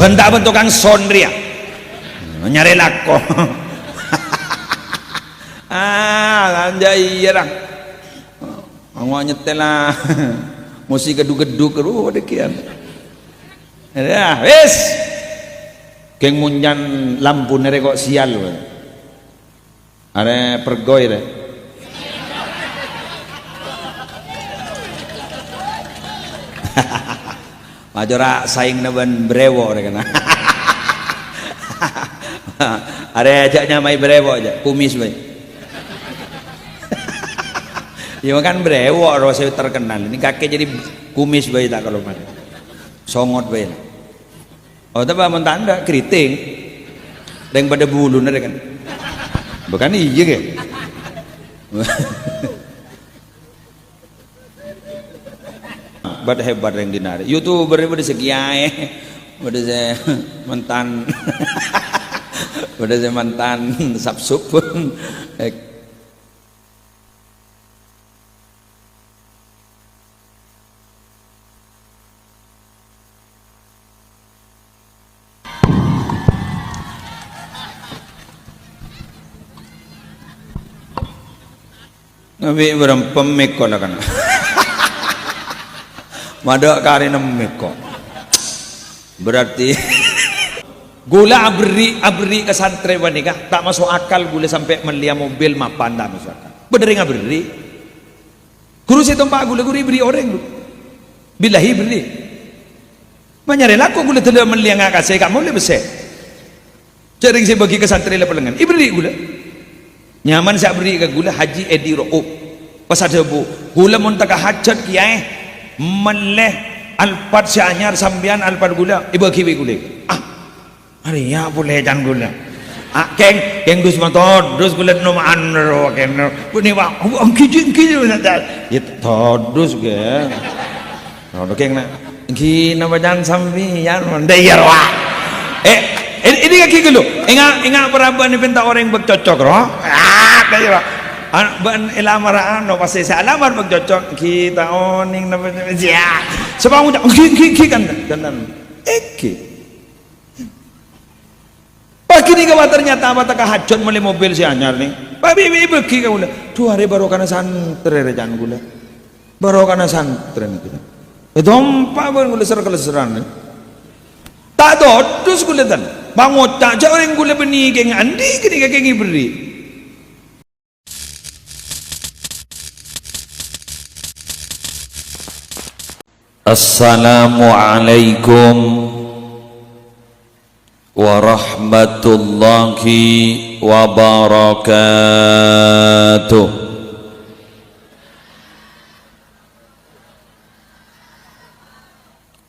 bentak-bentuk kang sonria nyari lako anjay orang ngomong nyetel lah musik geduk-geduk dekian ya wis geng munjan lampu nere kok sial are pergoy deh majora saing neban brewo deh kena are ajaknya mai brewo aja kumis bay ya kan brewo rasa terkenal ini kakek jadi kumis bay tak kalau mana songot bay oh tapi mentanda keriting yang pada bulu nere kan bukan iya ke hebat yang dinari youtuber pada sekian pada saya mantan pada saya mantan subsub Nabi berapa meko lah kan madak karena meko berarti gula abri ke santri wanikah tak masuk akal gula sampai melia mobil mapan tak masuk akal bener nggak beri guru si tempat gula beri orang bilahi beri menyari laku gula tidak melia nggak kasih kamu lebih besar sering saya bagi ke santri lah pelengan iberi gula nyaman saya beri ke gula haji edi ro'ub pas ada bu gula muntaka hajat kiai meleh alpat si anyar sambian alpat gula ibu kiwi gula hari ya boleh jangan gula keng dus motor dus gula nomaan ro keng ini wah kijin ya todus ke no keng na kina badan sambian mandayar wah ini kaki gulu ingat peraban ni pinta orang bercocok roh kayak ban ilamaraan no pasti saya alamar bercocok kita oning namanya ya sebab udah kan dan pagi ni kawan ternyata apa tak hajat mulai mobil si anyar ni babi beki kau lah 2 hari baru kena santre rejan gula baru kena santre ni dompa pun gula ser-keleseran tak ada terus gula tan bangun tak jauh orang gula benih keng andi kini keng beri Assalamualaikum warahmatullahi wabarakatuh.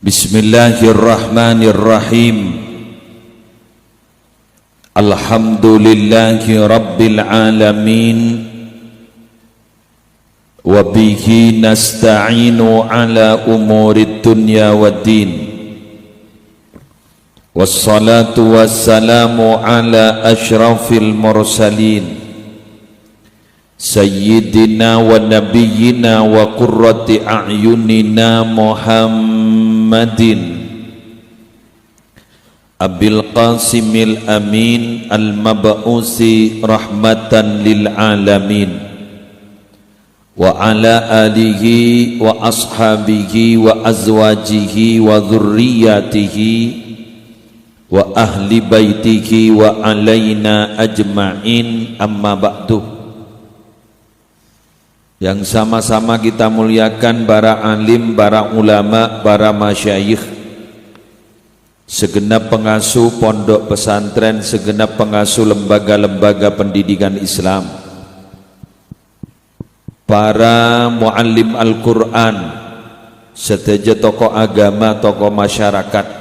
Bismillahirrahmanirrahim. Alhamdulillahi rabbil alamin. Wabihi nasta'inu ala umuri dunya waddin. Wassalatu wassalamu ala ashrafil mursalin Sayyidina wa nabiyyina wa qurrati a'yunina Muhammadin Abil Qasimil Amin al-mab'usi rahmatan lil alamin wa ala alihi wa ashabihi wa azwajihi wa dhurriyyatihi wa ahli baitihi wa alaina ajma'in amma ba'du. Yang sama-sama kita muliakan para alim, para ulama, para masyayikh, segenap pengasuh pondok pesantren, segenap pengasuh lembaga-lembaga pendidikan Islam, para muallim Al-Quran, seteja tokoh agama, tokoh masyarakat,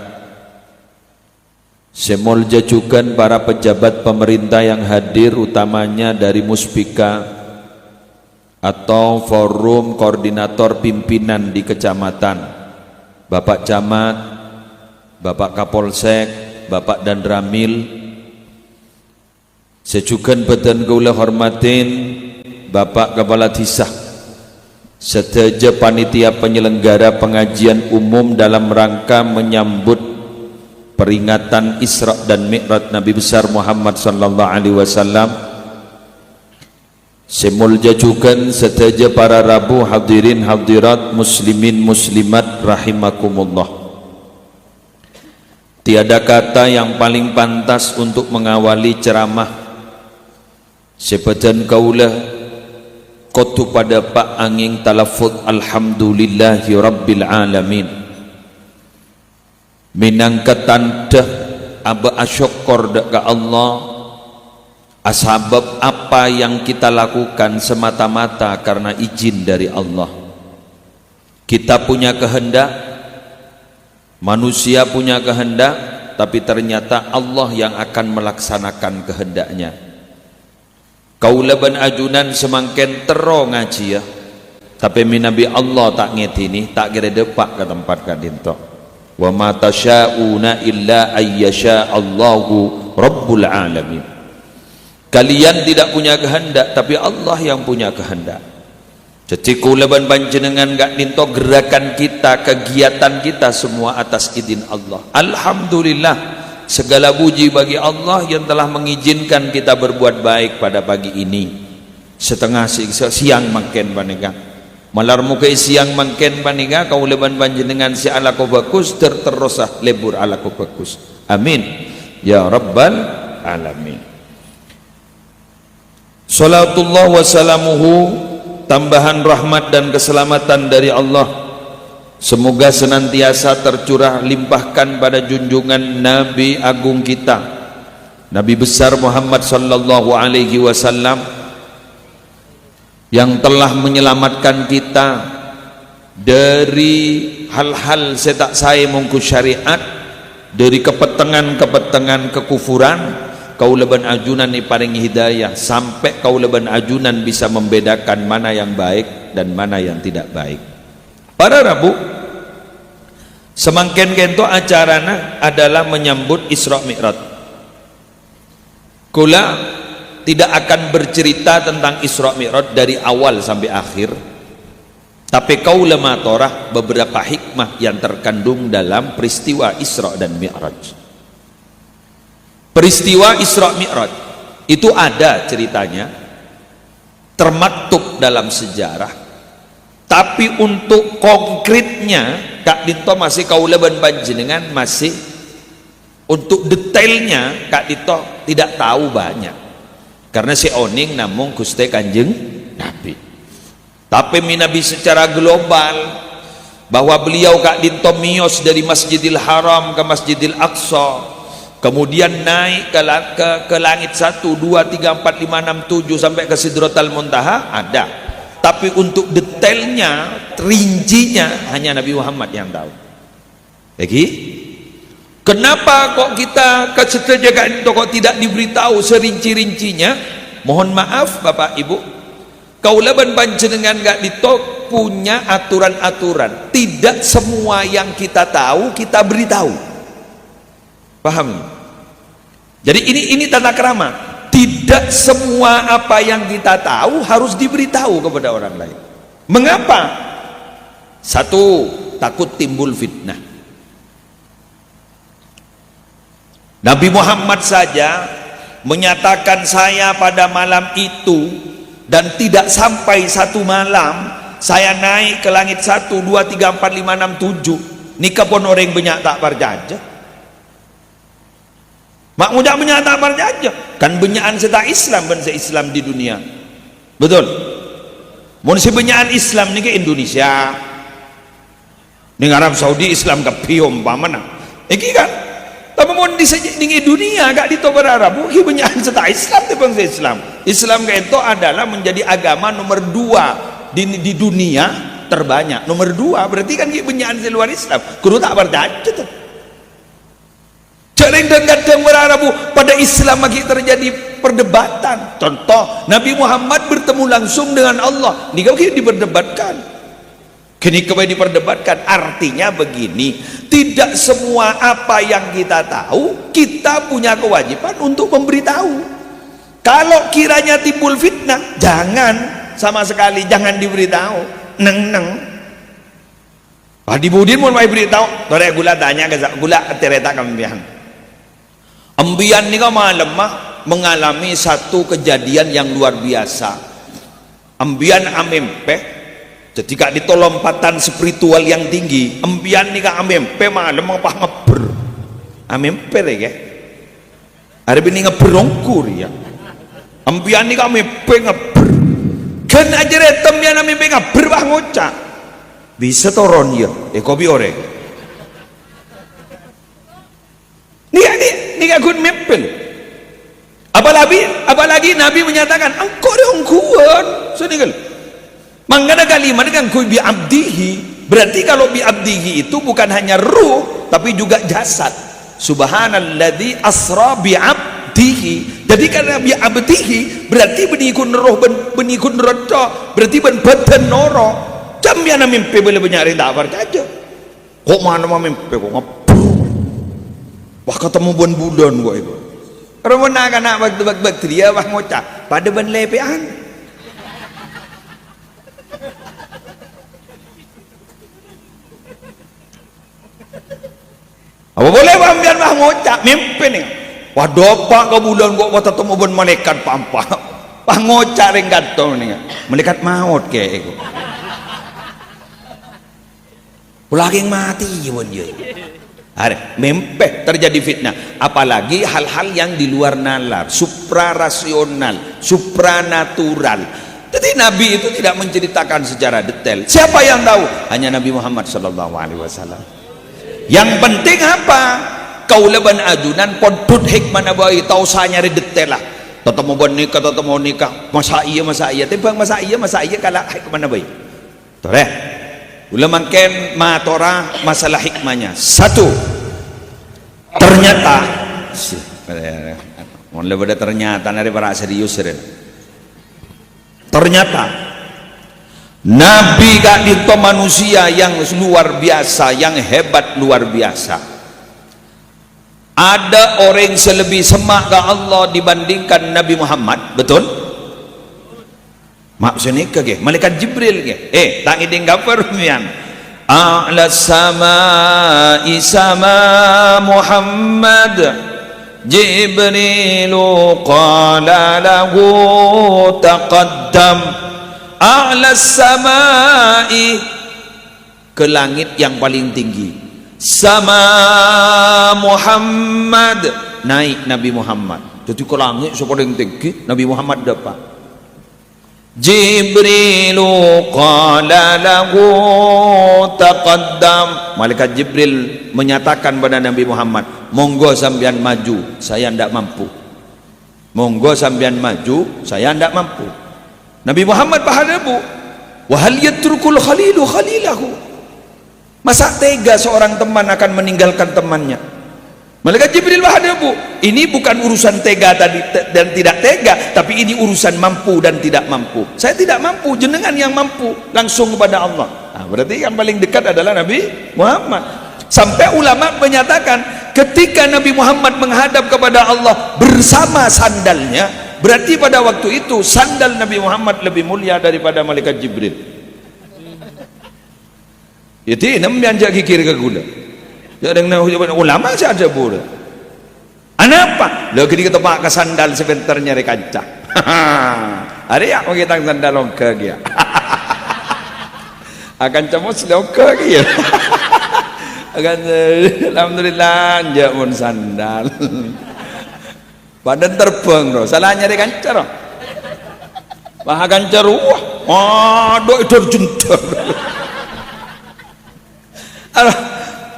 semolja juga para pejabat pemerintah yang hadir, utamanya dari Muspika atau forum koordinator pimpinan di kecamatan, Bapak Camat, Bapak Kapolsek, Bapak Danramil, sejukan beten kula hormatin Bapak Kepala Tisah, seteja panitia penyelenggara pengajian umum dalam rangka menyambut peringatan Isra dan Mi'raj Nabi besar Muhammad sallallahu alaihi wasallam. Semuljajukan setaja para rabu hadirin hadirat muslimin muslimat rahimakumullah. Tiada kata yang paling pantas untuk mengawali ceramah sepedan kaulah kotu pada pak angin talafut alhamdulillahi rabbil alamin. Minangka tanda aba asyukur dekat Allah asbab apa yang kita lakukan semata-mata karena izin dari Allah. Kita punya kehendak, manusia punya kehendak, tapi ternyata Allah yang akan melaksanakan kehendaknya. Kaula ban ajunan semangken tero ngaji ya, tapi minabi Allah tak ngetini, tak kira depak ke tempat kadinto. Wa ma tasyauna illa ayyasha Allahu rabbul alamin. Kalian tidak punya kehendak, tapi Allah yang punya kehendak. Jadi kulaban panjenengan gak ninto gerakan kita, kegiatan kita semua atas izin Allah. Alhamdulillah, segala puji bagi Allah yang telah mengizinkan kita berbuat baik pada pagi ini. Setengah siang makin panega. Malar muka siang makin panega kulaban panjenengan si ala ko bagus terterusah lebur ala ko bagus. Amin ya rabbal alamin. Salatullah wassalamuhu, tambahan rahmat dan keselamatan dari Allah semoga senantiasa tercurah limpahkan pada junjungan Nabi agung kita, Nabi besar Muhammad sallallahu alaihi wasallam, yang telah menyelamatkan kita dari hal-hal setak saya mungku syariat, dari kepetengan-kepetengan kekufuran. Kaulaban ajunan ni paring hidayah sampai kaulaban ajunan bisa membedakan mana yang baik dan mana yang tidak baik. Para Rabu semangken kento acarana adalah menyambut Isra Mi'raj. Kula tidak akan bercerita tentang Isra Mi'raj dari awal sampai akhir, tapi kaula matorah beberapa hikmah yang terkandung dalam peristiwa Isra dan Mi'raj. Peristiwa Isra Mi'raj itu ada ceritanya, termaktub dalam sejarah, tapi untuk konkretnya Kak Dito masih kaula ban panjenengan masih untuk detailnya Kak Dito tidak tahu banyak, karena si oning namung Gusti Kanjeng Nabi. Tapi Nabi secara global bahwa beliau Kak Dito miyos dari Masjidil Haram ke Masjidil Aqsa, kemudian naik ke langit 1, 2, 3, 4, 5, 6, 7 sampai ke Sidratul Muntaha ada. Tapi untuk detailnya, rincinya hanya Nabi Muhammad yang tahu. Lagi, kenapa kok kita kesejagaan itu kok tidak diberitahu serinci-rincinya? Mohon maaf Bapak Ibu, kaulaban panjenengan gak ditok punya aturan-aturan. Tidak semua yang kita tahu kita beritahu. Paham? Jadi ini tata krama. Tidak semua apa yang kita tahu harus diberitahu kepada orang lain. Mengapa? Satu, takut timbul fitnah. Nabi Muhammad saja menyatakan saya pada malam itu, dan tidak sampai satu malam saya naik ke langit 1, 2, 3, 4, 5, 6, 7. Nikah pun orang banyak tak perjajah. Mak muda menyata aja kan benyaan serta Islam bangsa Islam di dunia, betul. Mun si benyaan Islam ni ke Indonesia, di Arab Saudi Islam ke piom pamana, iki kan. Tapi mun di dunia gak ditobar Arab, ki benyaan serta Islam di bangsa Islam. Islam ke itu adalah menjadi agama nomor 2 di dunia terbanyak. Nomor 2 berarti kan ki benyaan di luar Islam. Kudu tak berdaja tuh. Jarang dan kadang berarabu pada Islam lagi terjadi perdebatan. Contoh Nabi Muhammad bertemu langsung dengan Allah, ini kau diperdebatkan, kini kau diperdebatkan. Artinya begini, tidak semua apa yang kita tahu kita punya kewajiban untuk memberitahu. Kalau kiranya timbul fitnah, jangan sama sekali jangan diberitahu. Neng. di budin mun mai beritahu tore gula tanya ke gula tereta kambian ambian ni malam mah mengalami satu kejadian yang luar biasa. Ambian amempe ketika di lompatan spiritual yang tinggi, ambian ni amempe malam apa ngeber amempe ya ada bini ngeberongkur ya ambian ni amempe ngeber kan aja retem yang amempe ngeber bah ngocak bisa toron ya kopi orek ni akun mempel apalagi Nabi menyatakan engkau dong kuat sedikit mangkana kalimat dengan kui bi abdihi berarti kalau bi abdihi itu bukan hanya ruh tapi juga jasad. Subhanalladzi asra bi abdihi, jadi karena bi abdihi berarti benikun roh benikun roh berarti ben badan noro jam yana mimpi boleh benyari dabar aja kok mana mimpi kok ngapur wah ketemu bon budon kok itu orang mana kan nak bakteri wah ngocak pada ban lepean apa boleh ambian wah ngocak mimpi nih wah dopak ke bulan kok wah ketemu ban malaikat pampa wah ngocak ring gantong nih malaikat maut kayak itu lagi mati pun dia mempeh terjadi fitnah apalagi hal-hal yang di luar nalar suprarasional supranatural. Jadi Nabi itu tidak menceritakan secara detail. Siapa yang tahu? Hanya Nabi Muhammad SAW. Yang penting apa? Kaulaban ajunan podut hikmah nabawi tahu saya nyari detail lah tetemu nikah masa iya timbang masa iya kalah hikmah nabawi tore ulama ken matora masalah hikmahnya. Satu, ternyata mulai ternyata dari para serius ternyata Nabi gak dito manusia yang luar biasa yang hebat luar biasa. Ada orang selebih semak ke Allah dibandingkan Nabi Muhammad, betul? Maksudnya ke malaikat Jibril ke tak iding gapermian a'la sama'i sama Muhammad Jibrilu qala lahu taqaddam a'la sama'i ke langit yang paling tinggi sama Muhammad naik Nabi Muhammad jadi ke langit yang paling tinggi Nabi Muhammad dapat Jibrilu qala lahu taqaddam malaikat Jibril menyatakan pada Nabi Muhammad monggo sampean maju saya tidak mampu monggo sampean maju saya tidak mampu. Nabi Muhammad bahadabu wa hal yatrukul khalilu khalilahu masa tega seorang teman akan meninggalkan temannya. Malaikat Jibril bahadabu ini bukan urusan tega tadi dan tidak tega tapi ini urusan mampu dan tidak mampu. Saya tidak mampu jenengan yang mampu langsung kepada Allah. Nah, berarti yang paling dekat adalah Nabi Muhammad. Sampai ulama menyatakan ketika Nabi Muhammad menghadap kepada Allah bersama sandalnya berarti pada waktu itu sandal Nabi Muhammad lebih mulia daripada malaikat Jibril. Itu namanya jagi kiri ke gula. Jangan ulama saja boleh. Apa? Lo kini kita pakai sandal sebentar nyari kancah. Ada ya mau kita sandal longkang ya. Akan cemos longkang ya. Akan alhamdulillah jamun sandal. Badan terbang loh. Salah nyari kancah loh. Bah kancah ruah. Aduh itu jentar.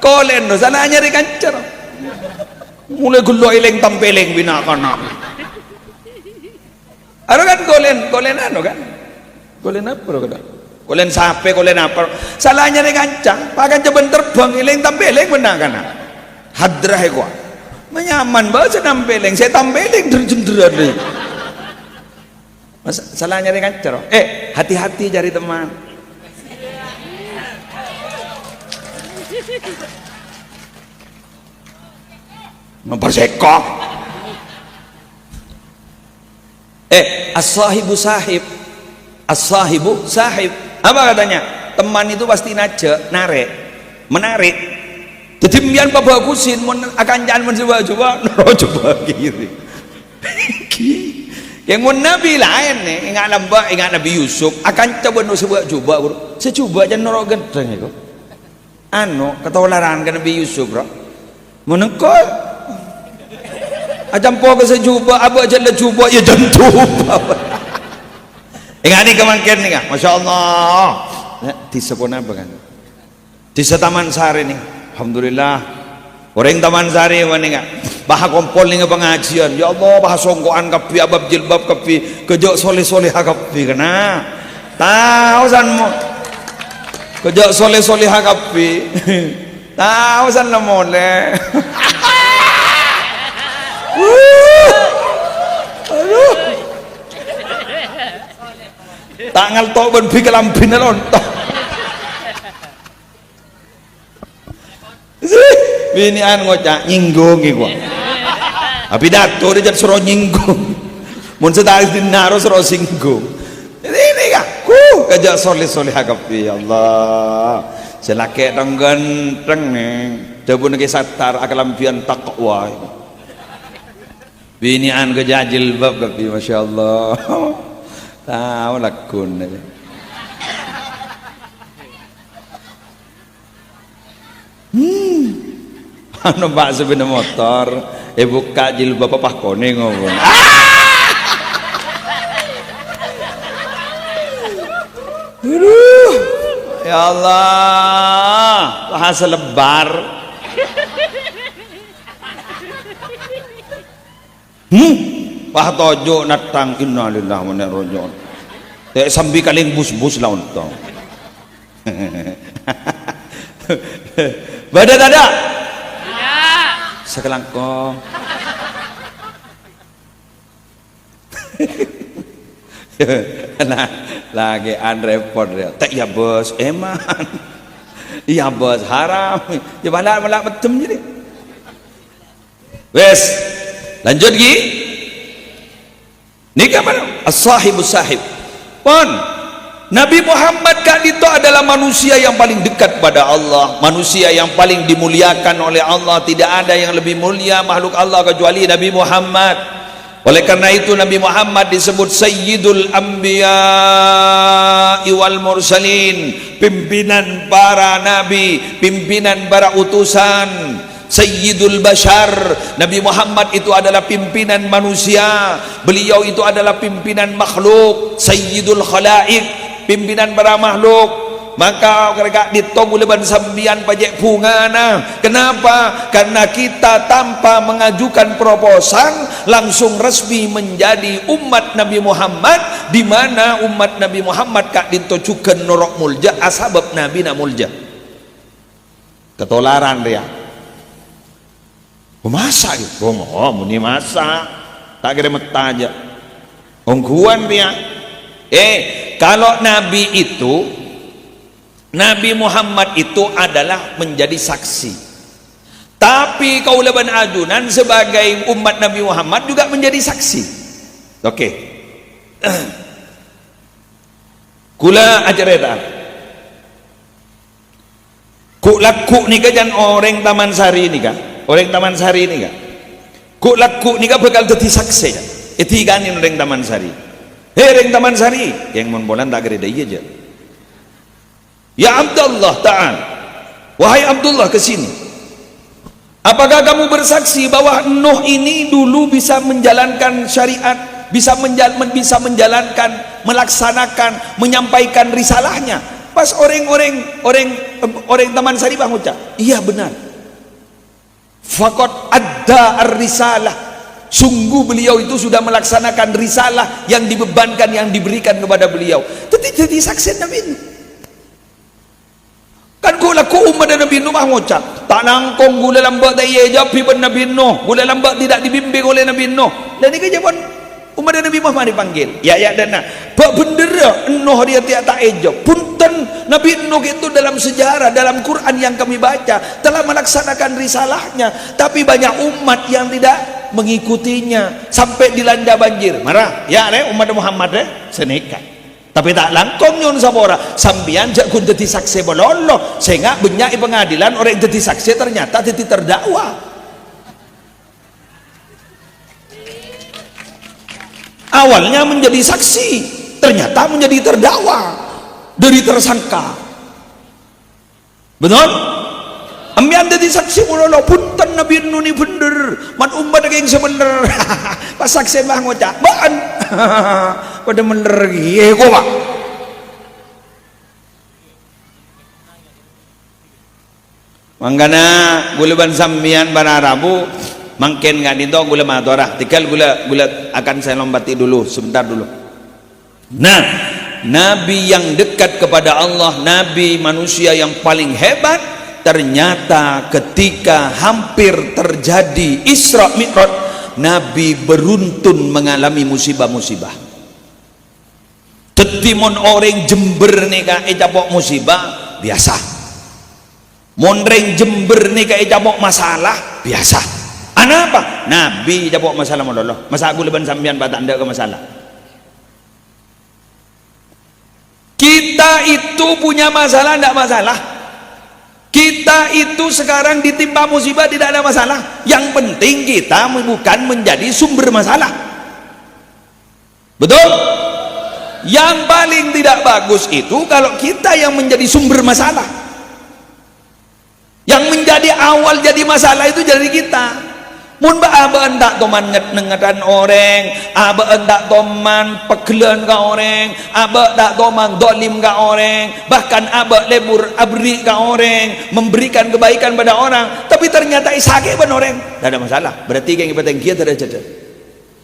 Kolen no sana nyari kancer mulai gulo ileng tampeleng bina kana ada kan kolen ano kan kolen apa kata kolen sape kolen apa salah nyari kancang pakai jaban terbang ileng tampeleng bina kana hadrah gua menyaman bahasa tampeleng saya tampeleng terjendera deh mas salah nyari kancer hati-hati cari teman mempersekok as-sahibu sahib as-sahibu sahib apa katanya teman itu pasti narek menarik. Jadi mbiyen babagusin mun akancan men coba coba kiri. Yang mun Nabi lain nih, ingat lamba, ingat Nabi Yusuf akan coba no coba bro. Secoba aja norok gendeng iku. Anu ketularan kan Nabi Yusuf bro. Menengkol ajam po ke sejuba abu aja le cuba ya jantu. Ingat ni kemangkin ni kan, Masya Allah. Di sepona apa kan? Di Taman Sari ni, alhamdulillah. Orang Taman Sari mana kan? Bah kompol ni pengajian. Ya Allah, bah songkoan kapi, abab jilbab kapi, kejok soleh-soleh kapi kena. Tahu sanmu. Kejok soleh-soleh kapi. Tahu san la mole. Aduh. Tangal to ben pi kelampin lontok. Bini an ngocak nyinggung iku. Tapi dato dia jadi suruh nyinggung. Mun setaris dinaro suruh singgung. Ini kan kejak soleh-soleh kapi ya Allah. Selake dong ganteng nih. Dabun ke satar akalampian takwa. Bini an kejak jilbab kapi Masya Allah. Tahu lakun. Anu Pak sepeda motor, buka jilbab apa kone ngomong. Aduh, ya Allah, bahasa lebar. Pak tojo natang innalillahi wa inna ilaihi raji'un. Teh sambil kaling bus-bus lah untung. Badan ada? Sekelangkong. Nah, lagi repot dia. Tak ya bos, eman. Iya bos, haram. Ya balak betem jadi. Wes, lanjut lagi. Nikah mana? As-sahibus sahib. Pon. Nabi Muhammad kak itu adalah manusia yang paling dekat pada Allah, manusia yang paling dimuliakan oleh Allah. Tidak ada yang lebih mulia makhluk Allah kecuali Nabi Muhammad. Oleh karena itu Nabi Muhammad disebut Sayyidul Anbiya wal Mursalin, pimpinan para nabi, pimpinan para utusan. Sayyidul Bashar, Nabi Muhammad itu adalah pimpinan manusia, beliau itu adalah pimpinan makhluk. Sayyidul Khalaik, pimpinan para makhluk. Maka mereka ditunggu leban sambian pajak pungana. Kenapa? Karena kita tanpa mengajukan proposal langsung resmi menjadi umat Nabi Muhammad, di mana umat Nabi Muhammad kak ditocukan norok mulja asbab Nabi na mulja. Ketolaran dia. Masak gitu. Oh, muni masak. Tak kira metaja. Ongkuan dia. Kalau Nabi itu, Nabi Muhammad itu adalah menjadi saksi. Tapi kaulaban adunan sebagai umat Nabi Muhammad juga menjadi saksi. Oke. Kula ajareta. Ku laku ni kajan orang Taman Sari ni kah? Orang Taman Sari ni kah? Ku laku ni kah bakal jadi saksi. Etiganin orang Taman Sari. Orang Taman Sari yang membolan tak kira dia aja. Ya Abdullah ta'al, wahai Abdullah kesini. Apakah kamu bersaksi bahwa Nuh ini dulu bisa menjalankan syariat, bisa menjalankan, melaksanakan, menyampaikan risalahnya? Pas orang Taman Sari bang ucap, iya benar. Faqad adda ar-risalah. Sungguh beliau itu sudah melaksanakan risalah yang dibebankan, yang diberikan kepada beliau. Jadi saksi Nabi ini. Kan gula ku umat Nabi Nuh mah ngucap tak nangkong gula lambat tak iya jawab iban Nabi Nuh, gula lambat tidak dibimbing oleh Nabi Nuh. Dan ini kejaban umat Nabi Muhammad dipanggil ya dana pak bendera Nuh dia tak ejab punten. Nabi Nuh itu dalam sejarah, dalam Quran yang kami baca telah melaksanakan risalahnya, tapi banyak umat yang tidak mengikutinya sampai dilanda banjir. Marah ya umat Muhammad senekat. Tapi tak langkong nyon sabora sambian jak kun dadi saksi bololo sehingga banyak pengadilan orang yang dadi saksi ternyata dadi terdakwa. Awalnya menjadi saksi ternyata menjadi terdakwa dari tersangka. Betul? Ambian dadi saksi bololo punten nabi nuni bener man umat yang sebener. Pas saksi bah ngocak baan pada bener giye kok pak. Mangkana gula ban sambian ban Arabu mungkin nggak itu gula matorah tinggal gula akan saya lompati dulu sebentar dulu. Nah, nabi yang dekat kepada Allah, nabi manusia yang paling hebat, ternyata ketika hampir terjadi Isra Mi'raj, nabi beruntun mengalami musibah-musibah. Tetimon orang Jember nih kak ecapok musibah biasa. Monreng Jember nih kak ecapok masalah biasa. Apa? Nabi ecapok masalah mololo. Masa aku leban sambian batang ndak ke masalah. Kita itu punya masalah ndak masalah. Kita itu sekarang ditimpa musibah tidak ada masalah. Yang penting kita bukan menjadi sumber masalah. Betul? Yang paling tidak bagus itu kalau kita yang menjadi sumber masalah. Yang menjadi awal jadi masalah itu jadi kita. Mun aba endak toman nengetan orang, aba endak toman pegelen ka orang, aba endak toman dolim ka orang, bahkan aba lebur abri ka orang, memberikan kebaikan pada orang, tapi ternyata isake ban orang, tidak ada masalah. Berarti keng ibateng kieu teu ada.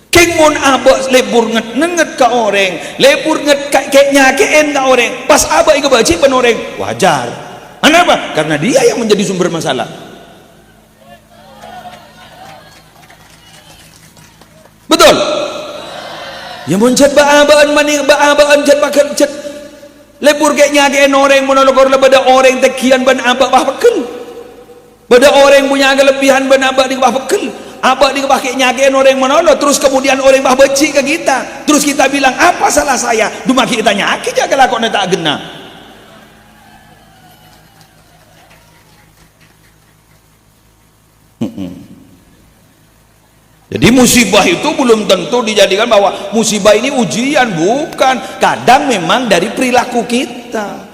Keng mun aba lebur nenget ka orang, lebur nget kek nyakeen ka orang, pas aba ieu baci ban orang, wajar. Kenapa? Karena dia yang menjadi sumber masalah. Betul? Ya muncet baabaan maning baabaan jet pakai jet lebur kayak nyagain orang monologor lebada orang tekian ban abak bah pekel. Bada orang punya kelebihan ban abak di bah pekel. Abak di pakai nyagain orang monolog terus kemudian orang bah benci ke kita. Terus kita bilang apa salah saya? Dumaki kita nyaki jaga lakon tak gena. Jadi musibah itu belum tentu dijadikan bahwa musibah ini ujian, bukan. Kadang memang dari perilaku kita.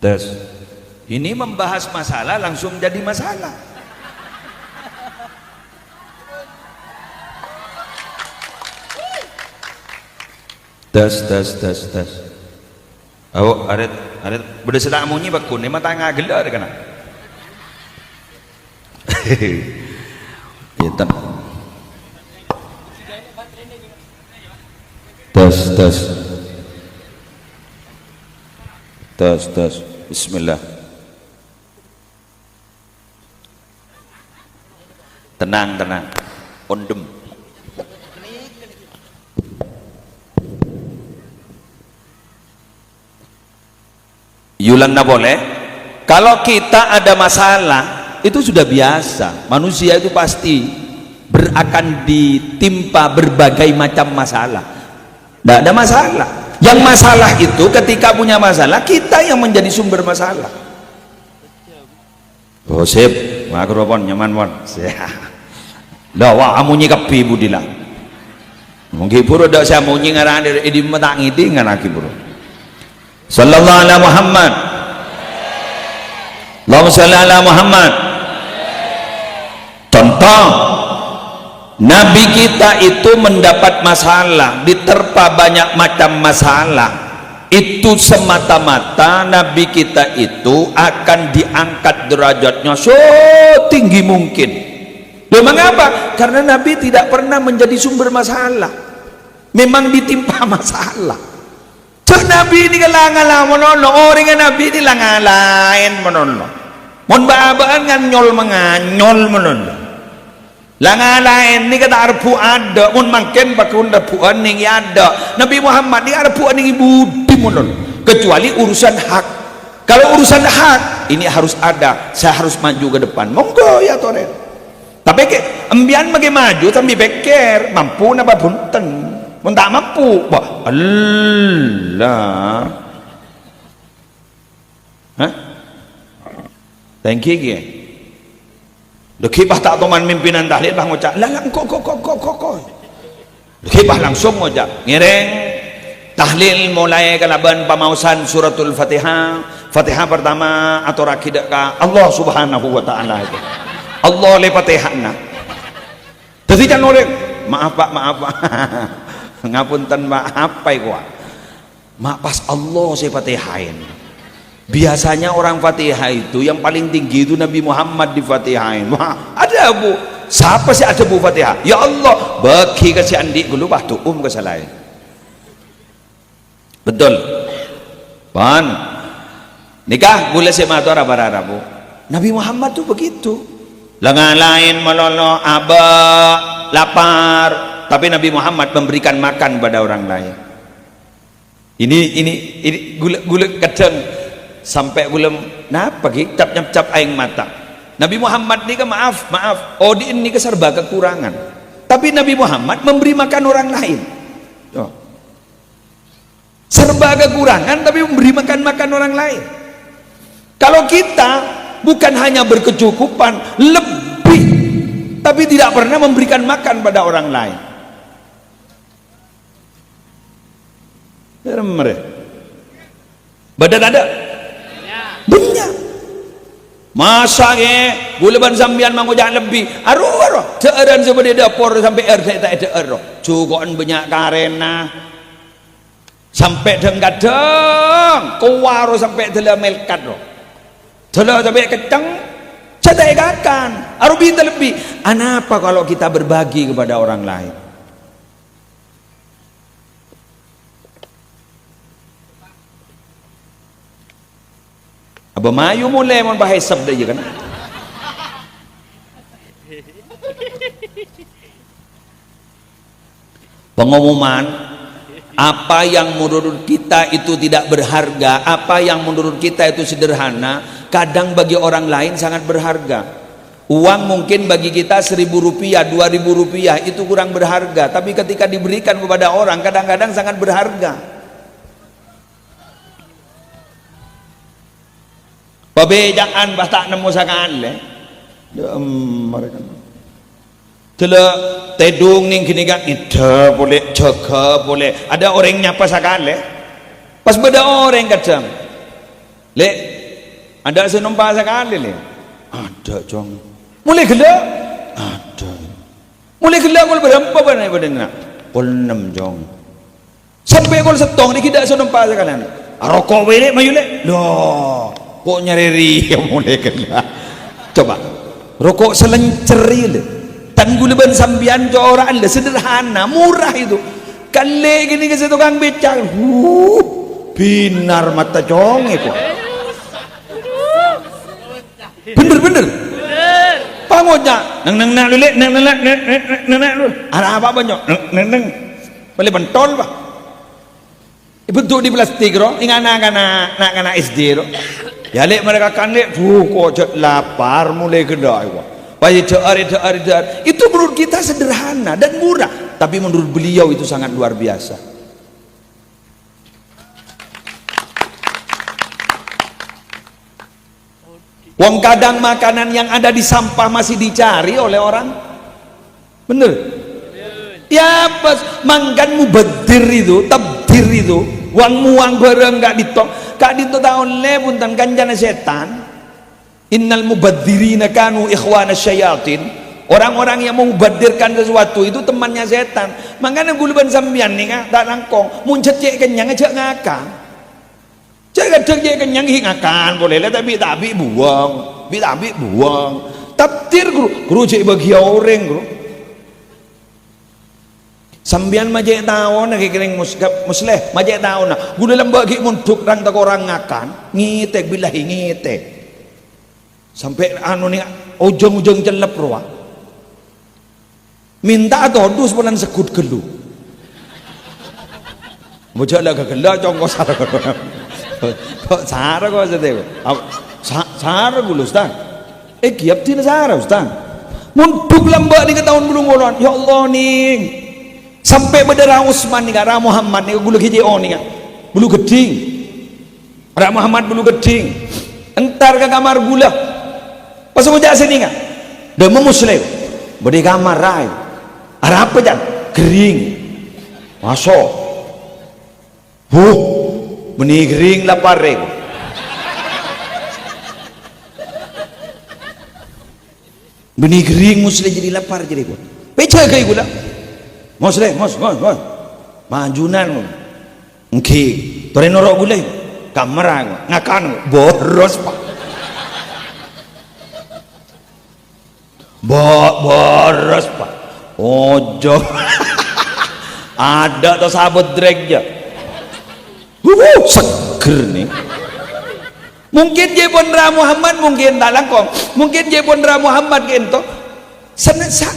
Tes. Ini membahas masalah langsung jadi masalah. Tes. Oh, aret beda sedang munyi bakun, emang tangga gelar kan? Kita. Tes. Bismillah. Tenang. Ondem. Yulang na boleh. Kalau kita ada masalah, itu sudah biasa. Manusia itu pasti akan ditimpa berbagai macam masalah. Tidak ada masalah. Yang masalah itu ketika punya masalah kita yang menjadi sumber masalah. Oh sip, makropon nyaman mon. Dah wah amunyi kapi budila. Mungkin pura dak saya munyi ngaran di mata ngiti ngaraki pura. Sallallahu alaihi Muhammad. Allahumma shalli ala Muhammad. Contoh Nabi kita itu mendapat masalah, diterpa banyak macam masalah. Itu semata-mata Nabi kita itu akan diangkat derajatnya setinggi mungkin. Memang apa? Karena Nabi tidak pernah menjadi sumber masalah. Memang ditimpa masalah. Nabi ni kalangala monono, orang nga Nabi ni langalain monono. Mon babaan nga nyol manganyol monono. Langalain ni kata arpu ada, mon mangken bakunda puan ning ada. Nabi Muhammad ni arpu ning budi monono. Kecuali urusan hak. Kalau urusan hak ini harus ada, saya harus maju ke depan. Monggo ya toren. Tapi ke ambian bagi maju sambil beker, mampu napa punten. Mun tak mampu, bah Allah. Hah? Thank you. Dekibah tak toman pimpinan tahlil bah ngocak. Lalang kok. Dekibah langsung ngocak. Ngereng tahlil mulai kalaban pamausan suratul Fatihah. Fatihah pertama atau rakidak ka Allah Subhanahu wa taala itu. Allah le Fatihahna. Dadi kan oleh maaf Pak. Ngapunten Pak, apa iku? Mak pas Allah saya Fatihain. Biasanya orang Fatihah itu yang paling tinggi itu Nabi Muhammad di Fatihain. Wah, ada Bu. Siapa sih ada Bu Fatihah? Ya Allah, bagi ke si Andi dulu bah tuum ke salain. Betul. Pan. Nikah boleh semator apa Bu. Nabi Muhammad tuh begitu. Lengan lain melolo aba lapar, tapi Nabi Muhammad memberikan makan pada orang lain. Ini gula kadang sampai belum napa cap nyap aing mata. Nabi Muhammad ni ke maaf. Oh di ini ke serba kekurangan. Tapi Nabi Muhammad memberi makan orang lain. Oh. Serba kekurangan tapi memberi makan orang lain. Kalau kita bukan hanya berkecukupan, lebih, tapi tidak pernah memberikan makan pada orang lain. Badan ada? Banyak. Masa bulan sambian mangujak lebih. Aru. Ceeran seperti dapur sampai tak ada. Cukupan banyak karena. Sampai kadang kuwaru sampai telah melkat roh. Telah sampai kecang, cadai kakan, arubi terlebih. Kenapa kalau kita berbagi kepada orang lain? Abah mayu mulai mon bahai sabda je kan? Pengumuman. Apa yang menurut kita itu tidak berharga, apa yang menurut kita itu sederhana, kadang bagi orang lain sangat berharga. Uang mungkin bagi kita 1.000 rupiah, 2.000 rupiah itu kurang berharga, tapi ketika diberikan kepada orang kadang-kadang sangat berharga. Pembejaan bahasa nemu sangat le. Tela tedung ning kini kan ida boleh jaga boleh ada orang nyapa sakale pas beda orang kadang le ada senompa sakale le ada jong mulai gila ada mulai gila kul berapa banyak badana kul 6 jong sampai kul setong ni tidak senompa sakale rokok wele mayu le loh kok nyari mulai gila coba rokok selenceri le tanggulaban sambian ke orang sederhana murah itu kali gini ke tukang becak binar mata jong itu bener pangotnya neng lulek neng lu ada apa banyak neng boleh bentol pak bentuk di plastik roh ingat anak SD roh ya lek mereka kan lek kok lapar mulai kedai wah itu menurut kita sederhana dan murah, tapi menurut beliau itu sangat luar biasa. Wong kadang makanan yang ada di sampah masih dicari oleh orang, bener? Ya pas mangkan mubadir itu, tabdir itu, uang muang bareng gak tahun le punten kanjana setan. Innal mubadzirina kanu ikhwana syayatin. Orang-orang yang memubadzirkan sesuatu itu temannya setan. Makanya guluban sambian nih tak langkong muncet cek kenyang aja ngakang. Cek cek kenyang ngakan boleh lah tapi buang. Tabtir guru cek bagi orang guru. sambian majek tahun nak kering musleh majek tahun nak gula lembak ki munduk rang tak orang ngakan ngitek bilahi ngitek sampai anu ni ujung-ujung celep ruang minta atau dus bulan sekut gelu bocah lah kagela congko sara kok sara kok sedek sara gulu ustaz giap tina sara ustaz munduk lembak ni ke tahun belum ngolon ya Allah ning sampai berdarah Utsman ni Ra Muhammad ni gulu hiji on ni bulu geding Ra Muhammad bulu geding entar ke kamar gula pas ngojak sini kan demo muslim beri kamar rai ada apa jan kering masuk benih kering lapar reng benih kering muslim jadi lapar jadi pun pecah kayak gula muslim mos majunan ngki tore norok gula kamar ngakan boros pak boros pak ojo ada atau sabut drag ya seger nih mungkin dia pun Ra Muhammad mungkin tak langkong mungkin dia pun Ra Muhammad gitu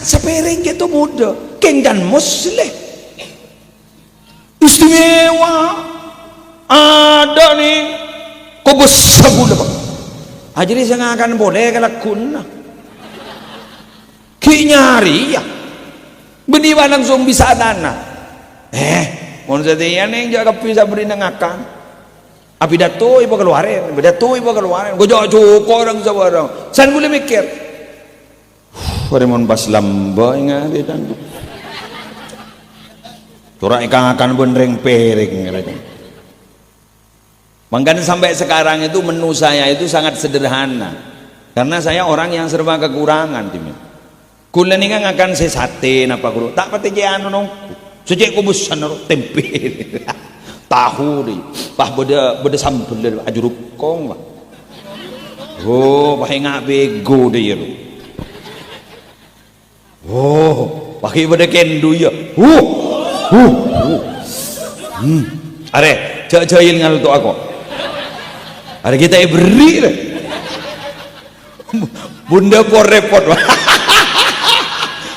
sepereng gitu muda kenggan muslim istimewa ada nih kok besar gula pak jadi saya akan boleh kelakun ki nyari ya beniwa langsung bisa dana mau setiap yang jaga bisa beri nangakan api datu ibu keluarin gue jauh cukup orang sebarang saya boleh mikir Remon pas lamba ingat dan turang ikan akan benereng pereng makanya sampai sekarang itu menu saya itu sangat sederhana karena saya orang yang serba kekurangan timnya kula ni kan akan saya sate napa guru tak pati anu nong sejak kubusan nong tempe tahu di pah beda sambel ajuruk kong pah ngak bego deh ya pakai beda kendu ya are cek-cekin ngal tu aku are kita beri deh bunda por repot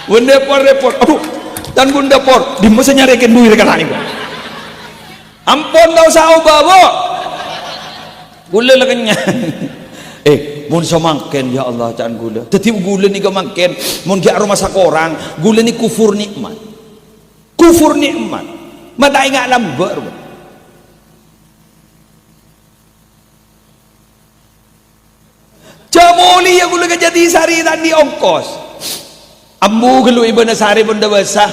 bunda por repot aduh dan bunda por di masa nyarikan duit kan ini ampun tau sao bawa gula lah kenyang mun semakin ya Allah jangan gula tetap gula ni kemakin mun ki aroma sakorang gula ni kufur nikmat mata ingat lambar jamuli ya gula jadi sari tadi ongkos ambu gelui benda sari benda basah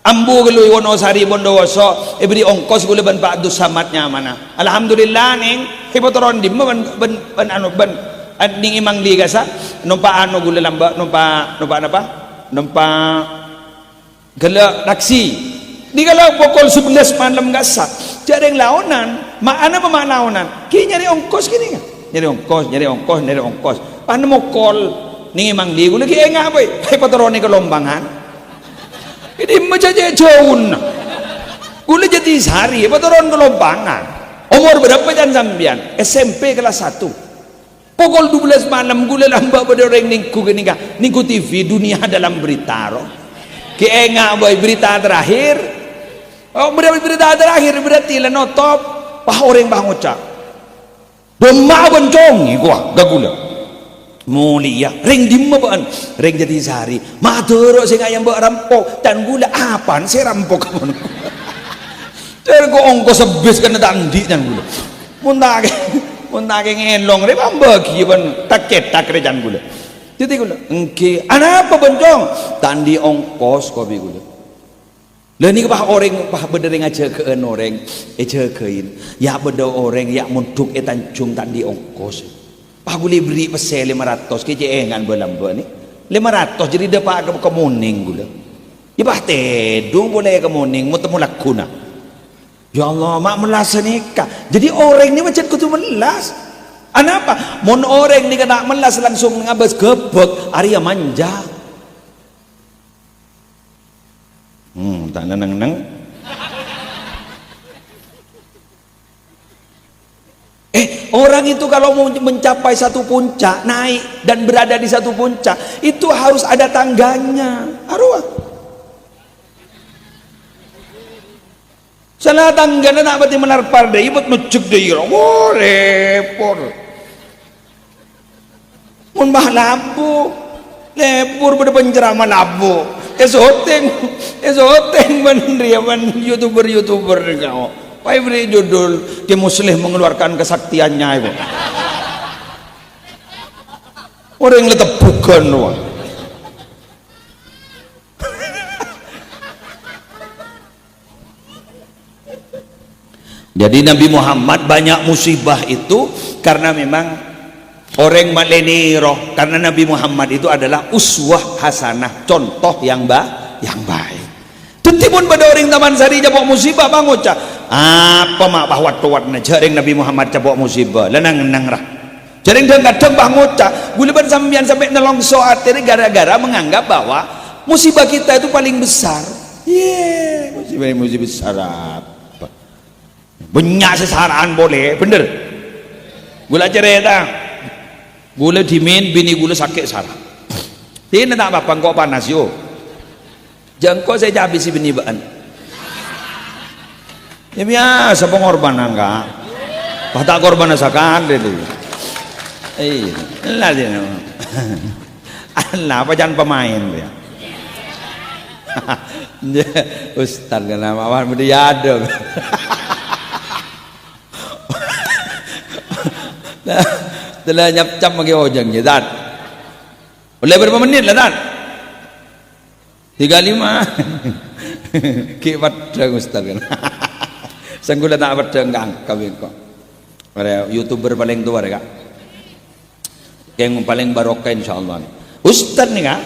ambu gelui wonosari benda waso beri ongkos gula ban Pak Abdul Samadnya mana alhamdulillah ning hipotoron di ban anu ban ning imang liga sa numpa anu gula lamba numpa apa numpa gala taksi di kalau pukul 11 malam gasa jadi yang launan mana pemanaunan ki nyari ongkos gini nyari ongkos anu mau call ning imang liga gula ki enggak boy hipotoron ni kelombangan ini menjadi jauh gula jadi sehari hipotoron kelombangan umur berapa jangan sambian SMP kelas 1 pukul 12 malam gula lamba pada orang ningku TV dunia dalam berita roh keenga boy berita terakhir berita terakhir berarti lah notop bah orang bah ngucap domah bencongi gua gagula mulia ring dimma baan ring jadi sehari madero sing ayam mbak rampok dan gula apaan saya rampok kamu jadi kok ongkos sebis kena tandi dan gula muntake ngelong re bagi ban taket takre jan gula jadi gula engke ana apa bencong tandi ongkos kopi gula lah ni bah orang bah bedering aja ke orang aja kein ya beda orang ya muntuk tanjung tandi ongkos bah gula beri pesel 500 ke engan belamba ni 500 jadi dapat ke muning gula ya bah tedung boleh ke muning mu temu lakuna ya Allah mak melas nikah jadi orang ni macam kutu melas anapa mon orang ni kena melas langsung ngabas gebek Arya manja Tak neng. Orang itu kalau mau mencapai satu puncak, naik dan berada di satu puncak, itu harus ada tangganya. Arwah. Sana tangganya nak berarti menarpar deh, ibut nucuk deh, oh repot. Mun bah labu, lepur pada pencerama labu. Esoteng man youtuber kau. Why beri judul Ki Muslih mengeluarkan kesaktiannya itu. Orang yang letak bukan wah. Jadi Nabi Muhammad banyak musibah itu karena memang orang maleni roh, karena Nabi Muhammad itu adalah uswah hasanah, contoh yang baik. Tentipun pada orang Taman Sari jabok musibah bang ucap apa mak bah wat-watna jaring Nabi Muhammad jabok musibah lenang rah jaring kadang bah ngucap guliban sambian sampai nelongso atiri gara-gara menganggap bahwa musibah kita itu paling besar. Musibah besar apa banyak sesaraan boleh bener gula cerita gula dimin bini gula sakit sarap ini tak apa kok panas yo jangkau saya habisi bini baan ya biasa pengorbanan enggak tak korban asakan itu lah dia Allah apa jangan pemain dia Ustaz kenapa awan budi ada telah nyap-cap bagi ojeng ya dan boleh berapa menit lah dan 35 kibat dong Ustaz kan sanggula tak berdeng kawin kok para youtuber paling tua mereka yang paling barokah insyaallah Ustaz nih kak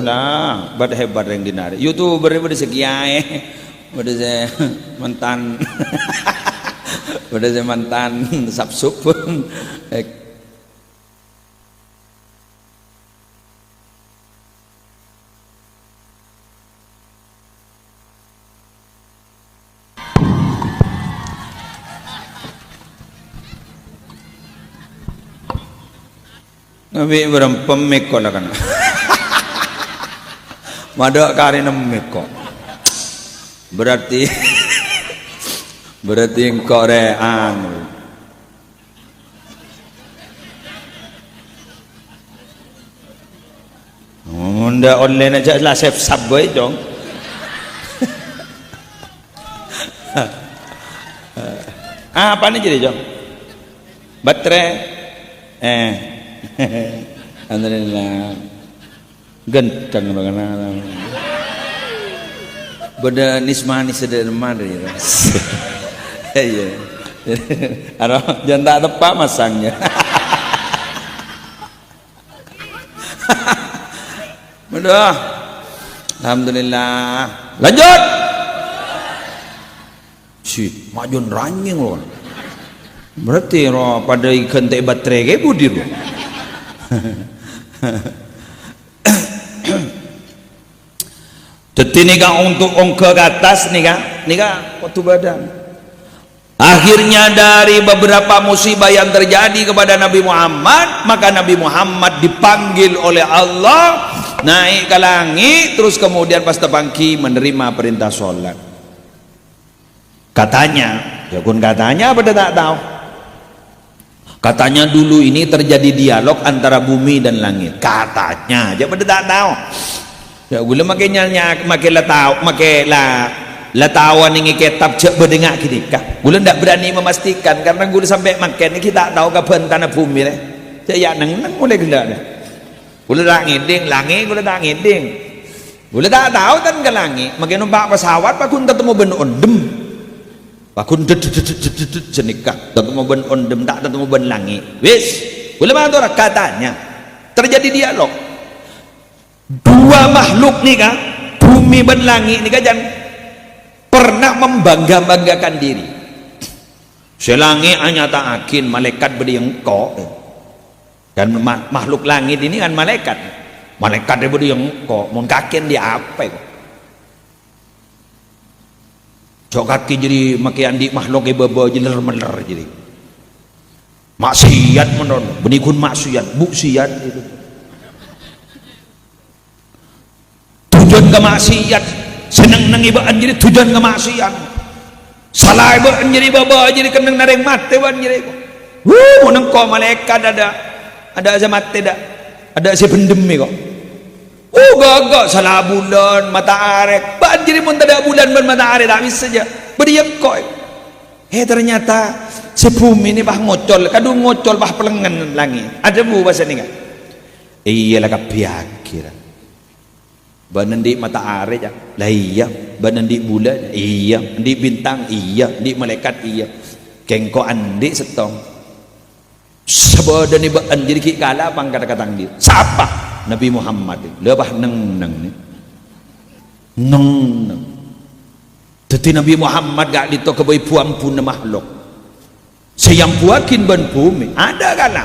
lah hebat yang dinari youtuber ini sekian udah saya mantan udah saya mantan subsub Nabi berapa meko lah kan madak karena meko berarti Korean ndak online aja lah save subway dong apa nih jadi dong baterai alhamdulillah genteng bagaimana beda nismani sederman ya iya jangan tak tepat masangnya mudah alhamdulillah lanjut si majun ranjing loh berarti roh pada ikan teh baterai kayak budi loh jadi nikah untuk ongkar ke atas nikah waktu badan akhirnya dari beberapa musibah yang terjadi kepada Nabi Muhammad maka Nabi Muhammad dipanggil oleh Allah naik ke langit terus kemudian pas terpangki menerima perintah sholat katanya ya kun katanya apa tak tahu katanya dulu ini terjadi dialog antara bumi dan langit katanya aja pada tak tahu ya gula makanya latawan ini kitab cek berdengar kita gula ndak berani memastikan karena gula sampai makan kita tak tahu kapan tanah bumi deh cek ya neng mulai gelak deh gula tak langit gula tak ngiding gula tak tahu kan ke langit makin numpak pesawat pakun ketemu ben ondem pakun jenikah ketemu ben ondem tak ketemu ben langit wis gula mana tuh katanya terjadi dialog dua makhluk nih kan bumi dan langit nih kan pernah membangga-banggakan diri selangi hanya tak akin malaikat beri engkau dan makhluk langit ini kan malaikat dia beri engkau mau kakin dia apa itu Cok kaki jadi makian di makhluk baba jeler meler jadi. Maksiat menon, benikun maksiat, buksiat itu. Tujuan ke maksiat, seneng nang ibaan jadi tujuan ke maksiat. Salah ibaan jadi baba jadi keneng nareng mate ban jadi. Nang ko malaikat ada aja mate dak. Ada si pendemi kok. Gagak salah bulan mata arek. Ban jadi mun tidak bulan ban mata arek tak bisa saja. Beriak kok. Ternyata si bumi ini bah ngocol, kadung ngocol bah pelengan langit. Ada bu bahasa ni kan? Iyalah kapiakir. Banandi mata arek ya. Lah iya, banandi bulan iya, di bintang iya, di malaikat iya. Kengko andi setong. Sebadani baan jadi ki kala pang kata-kata dia. Siapa? Nabi Muhammad. Lebah neng ni. Neng. Tetapi Nabi Muhammad gak dito ke puan pun makhluk. Sayang puakin ban bumi. Ada kala.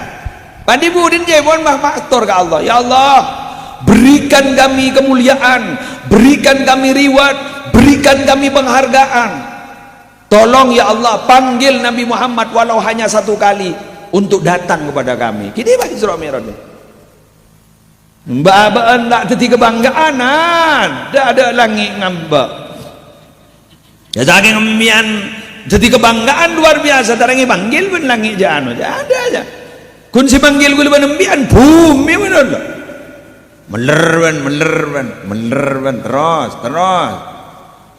Pandi budin jebon mah faktor ke Allah. Ya Allah, berikan kami kemuliaan, berikan kami riwayat, berikan kami penghargaan. Tolong ya Allah panggil Nabi Muhammad walau hanya satu kali untuk datang kepada kami. Kini bagi Isra Mi'raj. Mbak tak teti kebanggaan ada langit ngambak. Ya saking ngemian jadi kebanggaan luar biasa tarangi panggil pun langit jano ada aja kun si panggil gue leban embian bumi benar melerban terus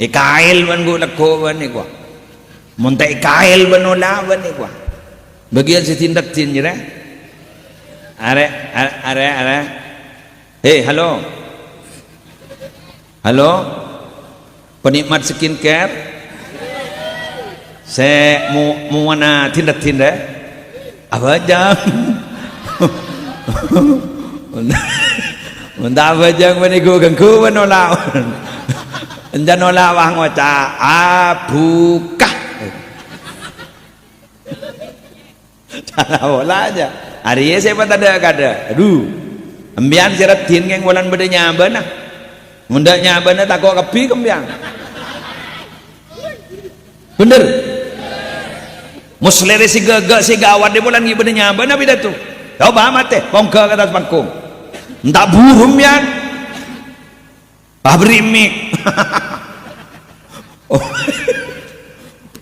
ikail ban gue leko ban ni gua monta ikail ban olah ban ni gua bagian si tindak tin jere are halo penikmat skincare saya mau mana tindak apa jang untuk apa jang meniku ganggu menolak anda nolak wah ngoca abukah cara bola aja hari ini saya pada ada aduh ambian siratin yang bulan bedanya benar mundanya benar tak kau kepi kembiang bener musleri si gagak si gawat di bulan bedanya benar beda tuh coba mate bongkar ke atas panggung entah burung yan berimik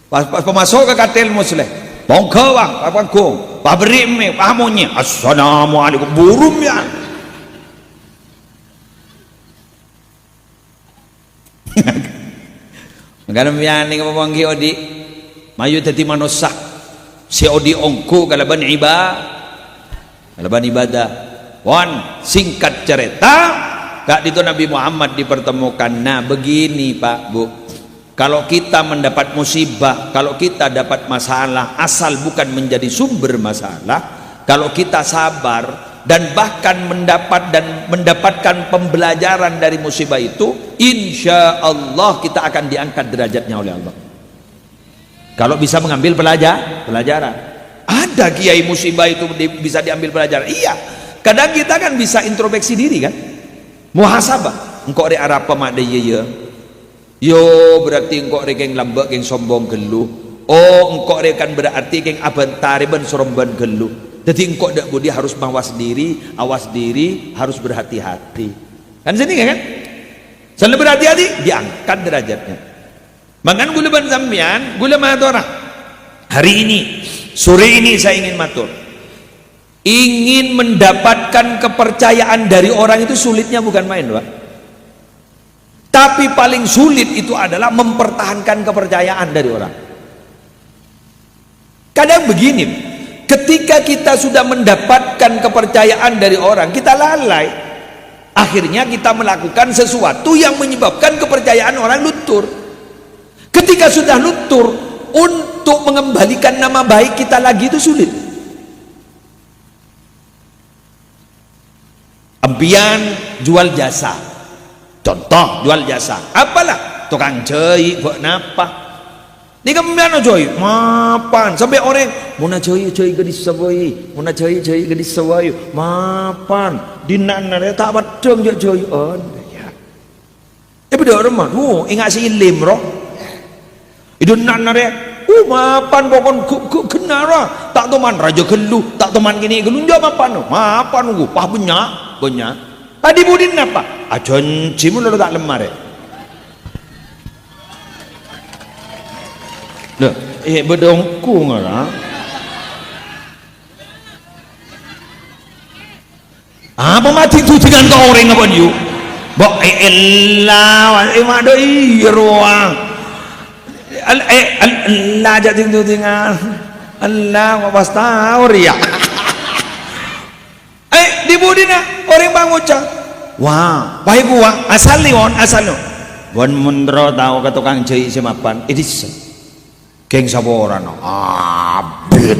pas pemasok ke katil muslim bongkar bang ke panggung berimik pahamunya assalamualaikum burung yan Magana miyani ka pamanggi odi mayu tadi manusia si odi ongku kalaban ibadah wan singkat cerita gak dito Nabi Muhammad dipertemukan. Nah begini Pak Bu, kalau kita mendapat musibah, kalau kita dapat masalah asal bukan menjadi sumber masalah, kalau kita sabar dan bahkan mendapatkan pembelajaran dari musibah itu, insya Allah kita akan diangkat derajatnya oleh Allah. Kalau bisa mengambil pelajaran. Ada kiai musibah itu bisa diambil pelajaran. Iya. Kadang kita kan bisa introspeksi diri kan. Muhasabah. Engkau ada arah apa mak dia yo berarti engkau ada yang lambak, yang sombong geluh. Oh engkau ada kan berarti yang abantari ban soromban geluh. Jadi engkau dak budi harus mawas diri, awas diri, harus berhati-hati. Kan sini kan? Selalu berhati-hati, diangkat derajatnya. Mangan gula ban sampean, gula maturah. Hari ini, sore ini saya ingin matur. Ingin mendapatkan kepercayaan dari orang itu sulitnya bukan main, Pak. Tapi paling sulit itu adalah mempertahankan kepercayaan dari orang. Kadang begini, ketika kita sudah mendapatkan kepercayaan dari orang, kita lalai. Akhirnya kita melakukan sesuatu yang menyebabkan kepercayaan orang luntur. Ketika sudah luntur, untuk mengembalikan nama baik kita lagi itu sulit. Ampian jual jasa. Contoh jual jasa. Apalah tukang jahit buat napa? Ni kemana coy? Mapan sampai orang muna coy gadis sawai, muna coy gadis sawai. Mapan dinana tak batang je coy on. Ya. Beda orang mah. Ingat si ilim roh. Idun nanare, mapan pokon kenara, tak teman raja gelu, tak teman gini gelu, mapan gu, pah banyak. Adi budin apa? Ajon cimun lalu tak lemar ya. Loh, bedongku ngara. Apa mati tu dengan kau orang apa you? Bok elah, mado ruang. Allah jadi tu dengan Allah wapas tahu ya. Di budina orang banguca. Wah, baik gua asal ni asal no. Wan mundro tahu ke tukang jahit semapan. Edis. Geng saboran. Abid.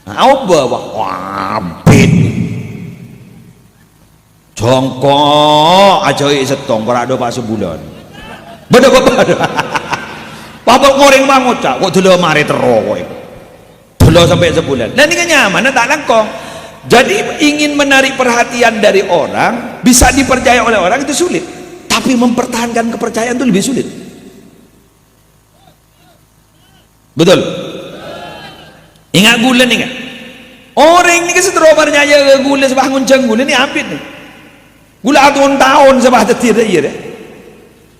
Apa abid. Jongkok aja setong parado pak sebulan. Beda. Papa goreng banget cak. Kok dulu mari terowoi. Dulu sampai sebulan. Dan ini nyaman, tak langkong. Jadi ingin menarik perhatian dari orang, bisa dipercaya oleh orang itu sulit. Tapi mempertahankan kepercayaan itu lebih sulit. Betul. Ingat gula nih kan? Orang ini keseterobarnya aja gula sebangun gula ini hampir nih. Gula tahun sebah tetir aja deh.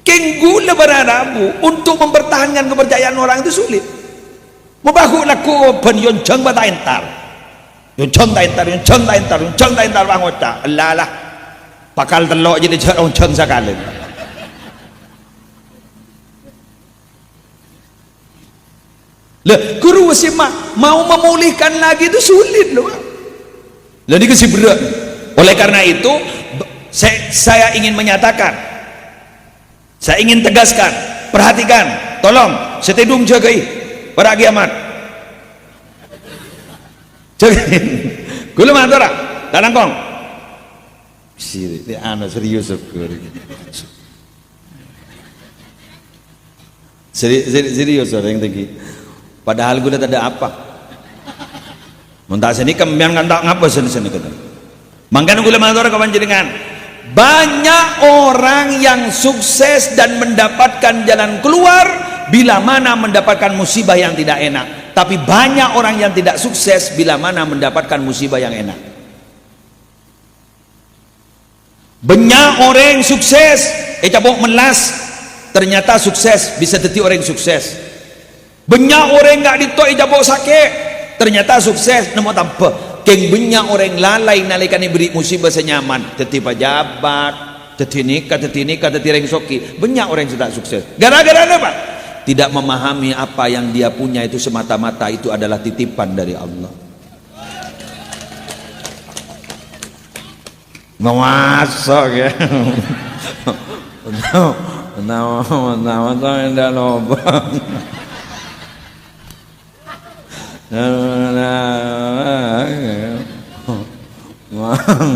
Keng gula beradabu untuk mempertahankan kepercayaan orang itu sulit. Membahu laku pen yon jeng bata entar. Yon jeng ta entar bangota. Allah pakal telok jadi jeng sekali. Lah, guru simak mau memulihkan lagi itu sulit loh. Jadi kesih berat. Oleh karena itu saya ingin menyatakan, saya ingin tegaskan, perhatikan, tolong setidung jagai para kiamat. Jagain. Gula mantora, tanang kong. Serius serius orang tinggi. Padahal gue tak ada apa. Muntah sini kembian kan tak ngapa sini kata. Mangkan gue mantora kawan jenengan. Banyak orang yang sukses dan mendapatkan jalan keluar bila mana mendapatkan musibah yang tidak enak. Tapi banyak orang yang tidak sukses bila mana mendapatkan musibah yang enak. Banyak orang sukses, cabok melas, ternyata sukses bisa jadi orang sukses. Banyak orang nggak ditoi cabok sakit, ternyata sukses nemu tanpa. Keng banyak orang lalai nalikan beri musibah senyaman, jadi pejabat, jadi nikah, jadi reng soki. Banyak orang yang tidak sukses. Gara-gara apa? Tidak memahami apa yang dia punya itu semata-mata itu adalah titipan dari Allah. Memasok ya. Nama yang dah lobang.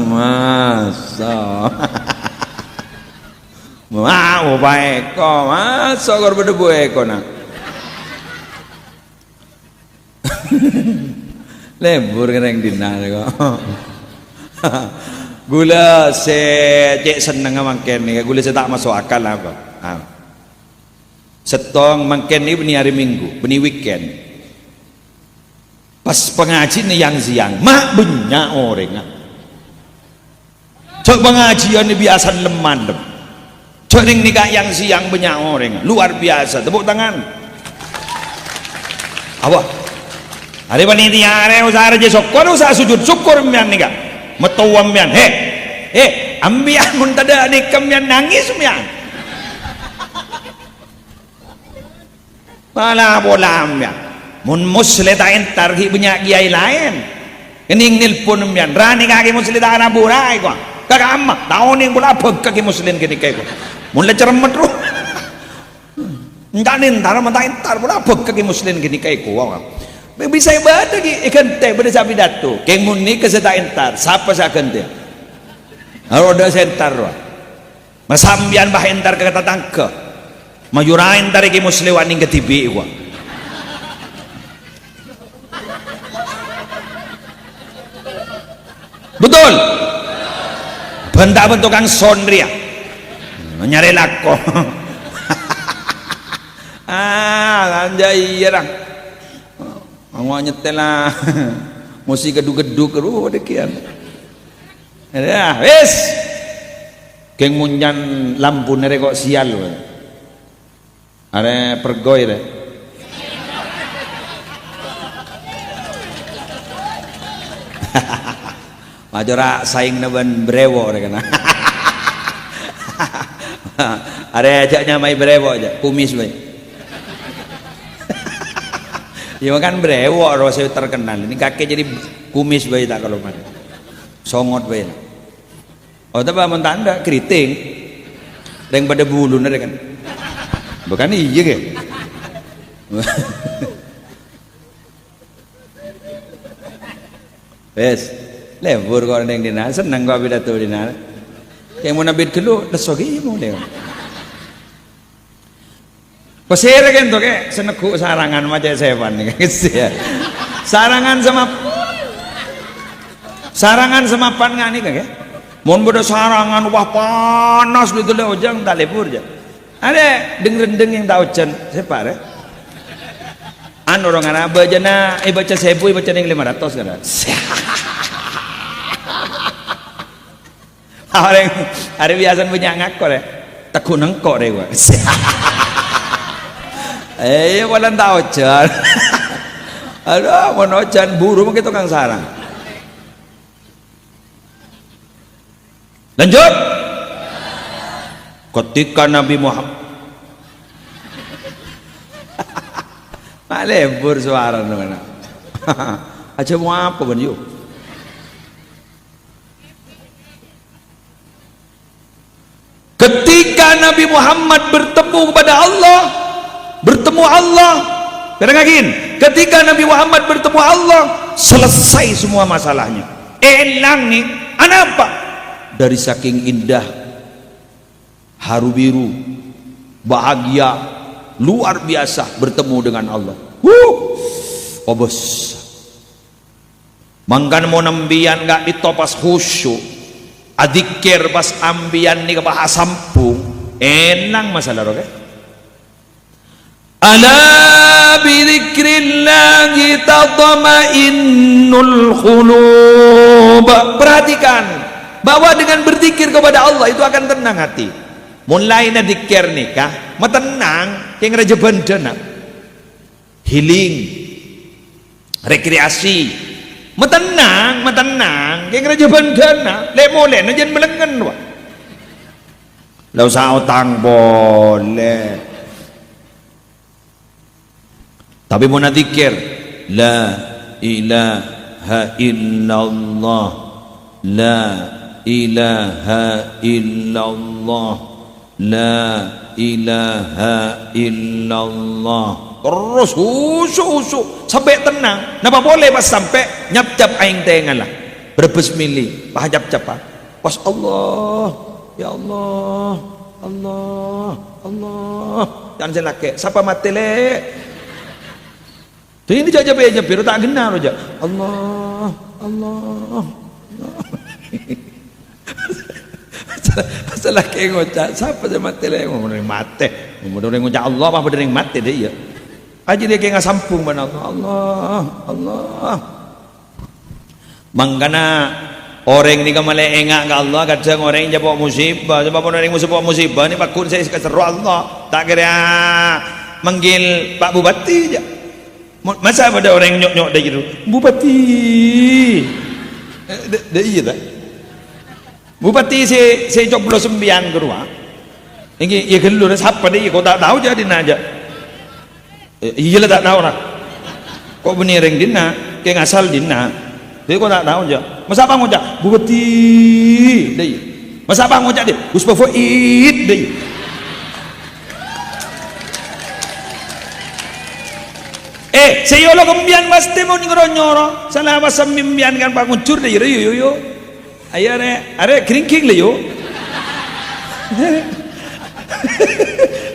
Masuk. Mau baik kok masuk kor berdebu eko nak. Lembur kereng dinar kok. Gula cek seneng mangken nih. Gula saya tak masuk akal apa. Setong mangken ini beni hari Minggu, beni weekend. Pas pengajian yang siang, mak banyak orang. Cok pengajian ini biasa leman. Cok nikah yang siang banyak orang, luar biasa. Tepuk tangan. Apa? Hari panitia ada usaha aja syukur, usaha sujud syukur mian nikah. Metuam mian, ambian mun tada nikah mian nangis mian. Malah bola mian. Mun muslim tak entar banyak kiai lain. Kening nilpun mian, rani kaki muslim tak ana burai kok. Kakak amma, tahun yang pula apa kaki muslim kini kaya kok. Mun leceh metro. Entar entar mata entar pula apa kaki muslim kini kaya kok. Bisa ibadah ki ikan teh pada sapi datu. Keng mun ni keseta entar, siapa sakan teh? Roda sentar. Masambian bah entar kata tangke. Majura entar ki muslim waning ketibi kok. Betul. Bentak bentukan sonria nyari lako. Anjay iya lang. Ang nyetel lah. Musik gedug-gedug keruh dekian. Ya, wis. Keng munyan lampu nere kok sial. Are pergoy re. Majora saing naban brewo re kana. Are ajaknya mai brewo aja, kumis bae. Ya kan brewo saya terkenal. Ini kakek jadi kumis bae tak kalau mana. Songot bae. Oh tapi amun tanda keriting. Reng pada bulu nere kan. Bukan iya ke? Wes, lebur kok neng dina, seneng kok pidato dina. Kayak mau nabit dulu, lesogi mau deh. Pasir kan tuh kayak senekuk sarangan macam sevan nih ya. Sarangan semapan nggak nih kayak? Mau bodoh sarangan wah panas gitu deh ojang tak lebur aja. Ada deng-deng yang tahu jen siapa re? Anu orang anak bajana baca 1000 baca yang 500 kan? Orang hari biasa punya ngakor ya, tekun engkor deh gua. Walan tahu jen. Aduh, mau jen buru mungkin tukang sarang. Lanjut. Ketika Nabi Muhammad lebur suara mana aja mau apa ban yuk ketika Nabi Muhammad bertemu kepada Allah kadang-kadang ketika Nabi Muhammad bertemu Allah selesai semua masalahnya elang nih apa dari saking indah haru biru bahagia luar biasa bertemu dengan Allah obos mangkan mau nambian gak ditopas khusyuk adikir pas ambian nih bahasa sampung enang masalah roke ala bidzikrillahi tatma'innul qulub. Perhatikan bahwa dengan berzikir kepada Allah itu akan tenang hati. Mulai na dikir nikah metenang yang raja bandana healing rekreasi metenang yang raja bandana le najan melengen wa lau sautang boleh tapi mau dikir la ilaha illallah la ilaha illallah la ilaha illallah terus usuk sampai tenang napa boleh pas sampai nyap-cap aing tengan lah berbes mili bah nyap-cap pas Allah ya Allah jangan selake siapa mati le tuh ini jaja biru tak kenal aja Allah masalah kayak ngocak siapa sih mati lah mau mati ngocak Allah apa bener mati deh ya aja dia kayak nggak sampung mana Allah mangkana orang ini kemana engak ke Allah kadang orang yang bawa musibah sebab orang yang musibah ini pakun saya seru Allah tak kira manggil Pak Bupati aja masa ada orang yang nyok-nyok dah gitu Bupati dah iya tak Bupati si coblo sembian ke rumah ini ya gelur siapa deh kau tak tahu jadi aja iya lah tak tahu lah kok benereng dina kayak ngasal dina jadi kau tak tahu aja masa apa ngocak Bupati deh masa apa ngocak deh Gus Bafoid deh saya lo kembian pasti mau nyoro salah apa sembian kan pak ngucur deh yo ayo are kering le yo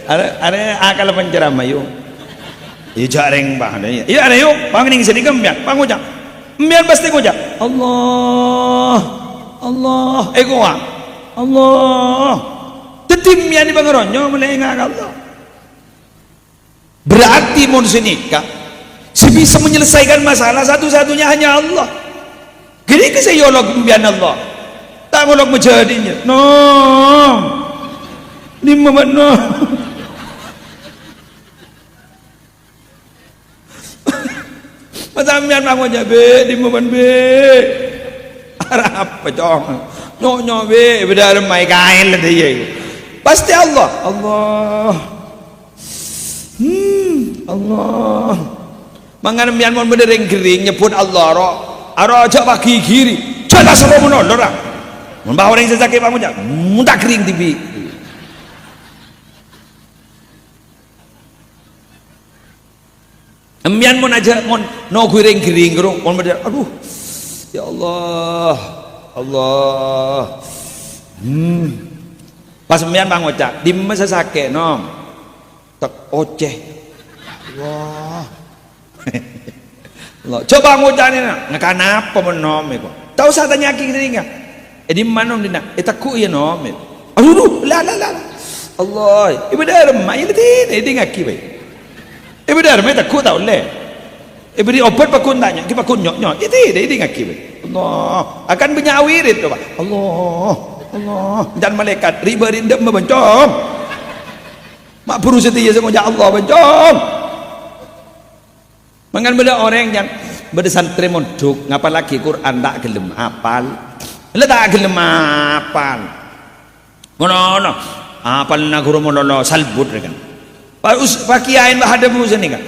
are akal penceramah yo iya jareng bah iya are yo pangening sini kembian pangucap kembian pasti ngucap Allah gua Allah tetimnya di pangeronyo melengak Allah Berarti mun senikah si bisa menyelesaikan masalah satu-satunya hanya Allah. Gini ke saya Allah kumbian Allah. Tak ngolok menjadinya. No. Ni no. Masamian bangunnya be di momen be. Arab pecong. Nyo be beda remai kain lah dia. Pasti Allah. Allah. Allah. Mangan mian mon berdering kering nyebut Allah ro. Aro aja bagi kiri. Jelas apa mun ora. Mun bawa orang sesake bangunnya. Muntah kering tibi. Mian mon aja mon no kering gerung mon berdering. Aduh. Ya Allah. Allah. Pas mian bang ocak di masa sake nom. Tak oceh. Allah. Allah. Coba ngucapin ngakan apa menom itu. Tahu saya tanya kita enggak? Di mana nom dina? Takut ya nom. Aduh, la. Allah. Ibu dah remah ini tidak ngaki baik. Ibu dah remah takut tahu le. Ibu di obat pakun tanya, kita pakun nyok. Itu tidak ngaki baik. Allah. Akan benyawir itu pak. Allah. Dan malaikat riba rindam membencong. Mak puru setia sama Allah bencong. Mangan beda orang yang beda santri mondok ngapal lagi Quran tak gelem apal. Lah tak gelem apal. Ngono. Apal na guru mololo salbut kan. Pak kiai bah ada bu sini kan.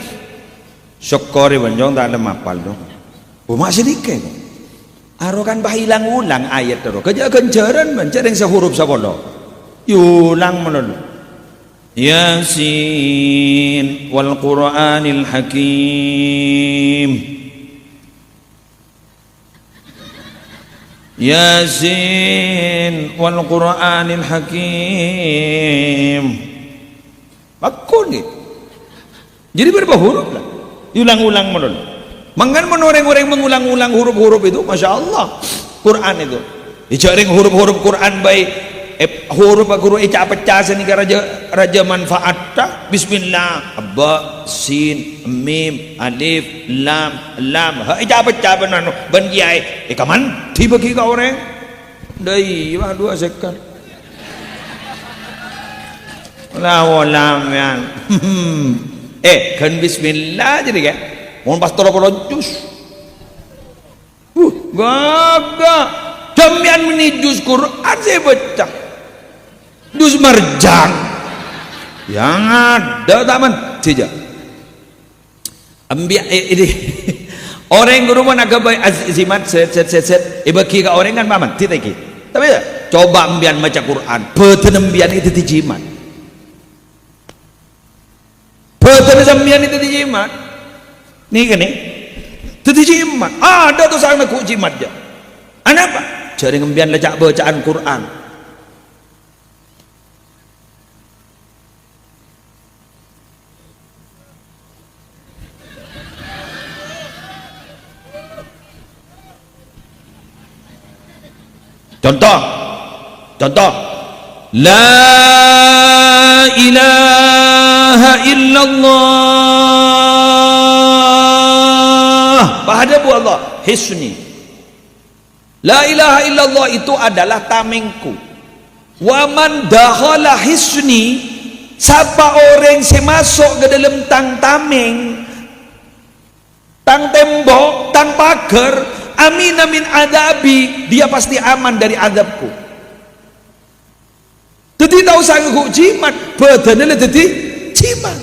Syukuri benjong tak gelem apal dong. Oh mak sedikit. Aro kan bah hilang ulang ayat terus. Kerja kencaran mencari sehuruf sabolo. Yulang mololo. Yasin wal Qur'anil Hakim. Yasin wal Qur'anil Hakim. Makun ni. Jadi berapa huruf lah? Ulang-ulang melulu. Mangan orang-orang mengulang-ulang huruf-huruf itu, masya Allah. Quran itu. Dicari huruf-huruf Quran baik. Huruf guru ica pecah sini ke raja manfaat tak bismillah ba sin mim alif lam ha ica pecah benar ben kiai kaman dibagi ka orang dai wah 2 second la wala man kan bismillah jadi kan mon pastor pelonjus gagak jamian menijus Quran saya baca dus marjang yang ada taman saja ambil ini orang guru mana gabai azimat set bagi ke orang kan paman tidak lagi tapi coba ambian baca Quran betul ambian itu dijimat betul ambian itu dijimat nih kan nih itu dijimat ada tuh sana ku jimat aja apa cari ambian baca bacaan Quran. Contoh la ilaha illallah bahada bu Allah hisni la ilaha illallah itu adalah tamengku wa man dakhala hisni siapa orang yang masuk ke dalam tameng tang tembok tang pagar amin adabi dia pasti aman dari adabku. Jadi tahu sanggup jimat badannya jadi jimat.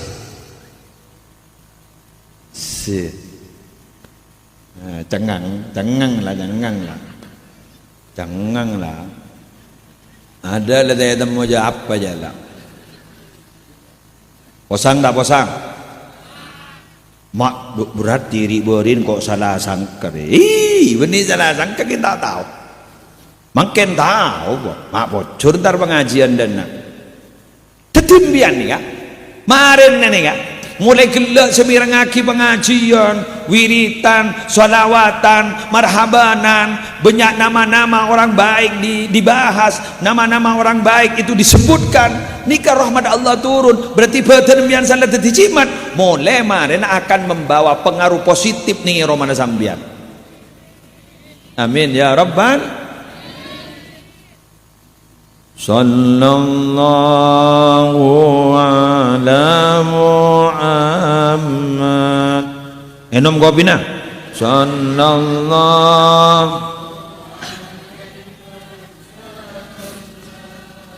Cengang lah. Ada ledai temu jawab aja lah. Posang tak posang? Mak berat diri berin kok salah sangka benih salah sangka kita tahu makin tahu mak bocor ntar pengajian dan tetimbian nih kak kemarin nih kak mulai gelak semirangaki pengajian, wiritan, sholawatan, marhabanan, banyak nama-nama orang baik dibahas, nama-nama orang baik itu disebutkan. Nikah rahmat Allah turun, berarti badan bian salat dadi jimat, mulai maren akan membawa pengaruh positif nih romana sambian. Amin ya rabbal. Sallallahu ala Muhammad. Enom kopi na. Sallallahu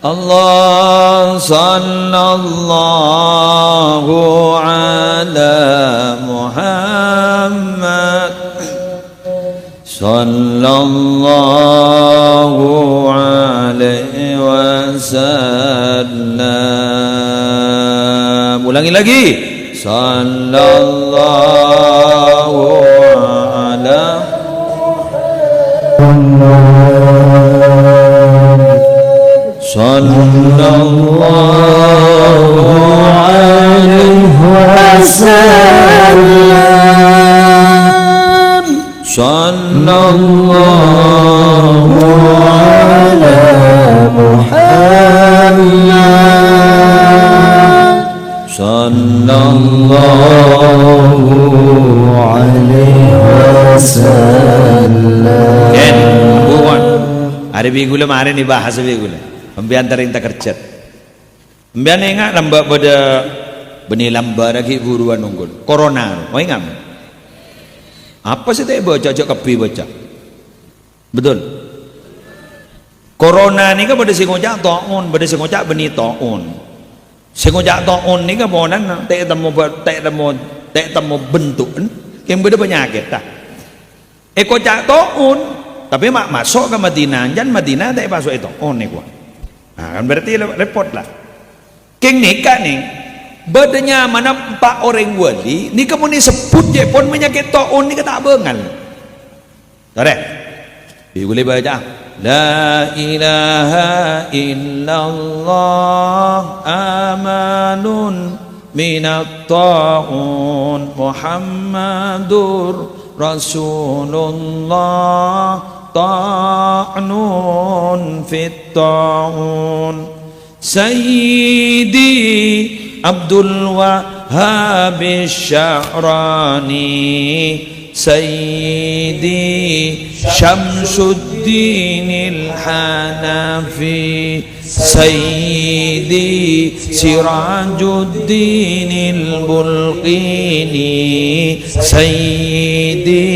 Allah sallallahu ala Muhammad. Sallallahu alaihi wasallam. Ulangi lagi. Sallallahu ala Sallallahu alaihi wasallam. Sallallahu ala Muhammad. Sallallahu alaihi wasallam. Ken, buwan. Hari bigula mari ni bahasa bigula. Pembian taring tak kerjat. Pembian ingat lamba pada benih lamba lagi buruan unggul. Corona, mau ingat? Apa sih tak baca cak kapi baca? Betul. Corona ni kan pada singojak taun, pada singojak benih taun. Singojak taun ni kan bonan tak temu bentuk, yang beda penyakit tak. Ekojak taun, tapi mak masuk ke Madinah, jangan Madinah tak masuk itu. Oh ni gua. Nah, kan berarti repot lah. Keng nikah ni. Badanya mana 4 orang wali ni kamu ni sebut je pun penyakit taun ni kata bengal. Tare. Boleh baca. La ilaha illallah amanun minat taun Muhammadur Rasulullah ta'nun fit taun Sayyidi Abdul Wahhab Sya'rani Sayyidi Syamsuddin Al-Hanafi Sayyidi Sirajuddin Al-Bulqini Sayyidi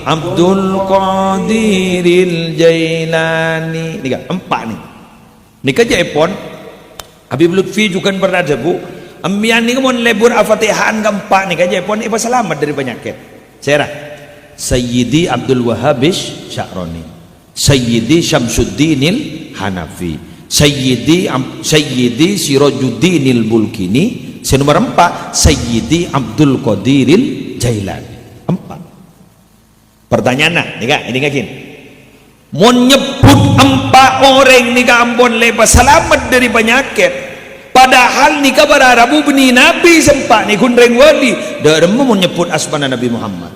Abdul Qadir Al-Jailani. Ni kan 4 ni. Ni kerja epon Habib Lutfi juga pernah debu. Ambian ni kemun lebur al-Fatihan keempat ni kaje pun iba selamat dari penyakit. Serah. Sayyidi Abdul Wahhab Sya'rani, Sayyidi Syamsuddinil Hanafi, Sayyidi Sirajuddinil Bulkini, nomor 4 Sayyidi Abdul Qadiril Jailani. 4. Pertanyaan nah, ini kakin. Mau nyebut 4 orang ni ampun lepas selamat dari penyakit. Padahal ni kabar Arabu beni Nabi sempat ni kunreng wali dah mau nyebut asmana Nabi Muhammad.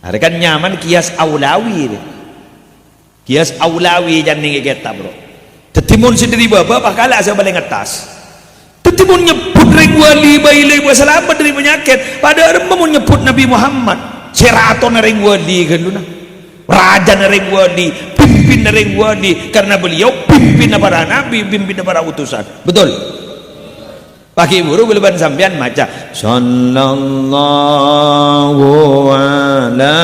Ada kan nyaman kias aulawi dia. Kias aulawi jangan ni kita bro. Tetimun sendiri bapa pakala saya balik atas. Tetimun nyebut reng wali bayi lepas selamat dari penyakit. Padahal mau nyebut Nabi Muhammad. Seraton reng wali kan luna. Raja reng wali, pimpin reng wali karena beliau pimpin para nabi, pimpin para utusan. Betul. Pakai buru beleban sampean maca sallallahu ala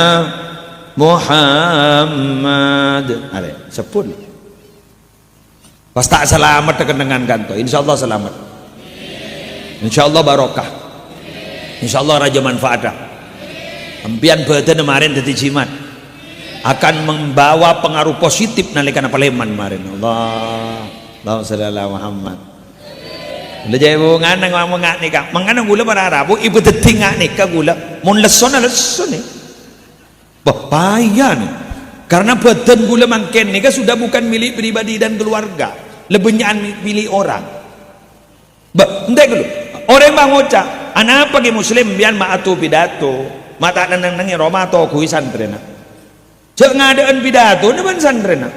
Muhammad. Are, sepul. Pas tak selamat tekan dengan kanto, insyaallah selamat. Insyaallah barokah. Insyaallah raja manfaatah. Ampian badan kemarin dadi jimat akan membawa pengaruh positif nalikan Paleman kemarin. Allahumma shalli ala Muhammad. Bila jaya bu nganang ngomong ngak nikah, menganang gula para Arabu ibu deting ngak nikah gula, mon leson ni. Bahaya nih. Karena badan gula mangken nikah sudah bukan milik pribadi dan keluarga, lebihnya milik orang. Entek dulu. Orang bang ucap, anak pagi muslim biar maatu pidato, mata nang Roma to kui santrena. Cek ngadaan pidato depan santrena.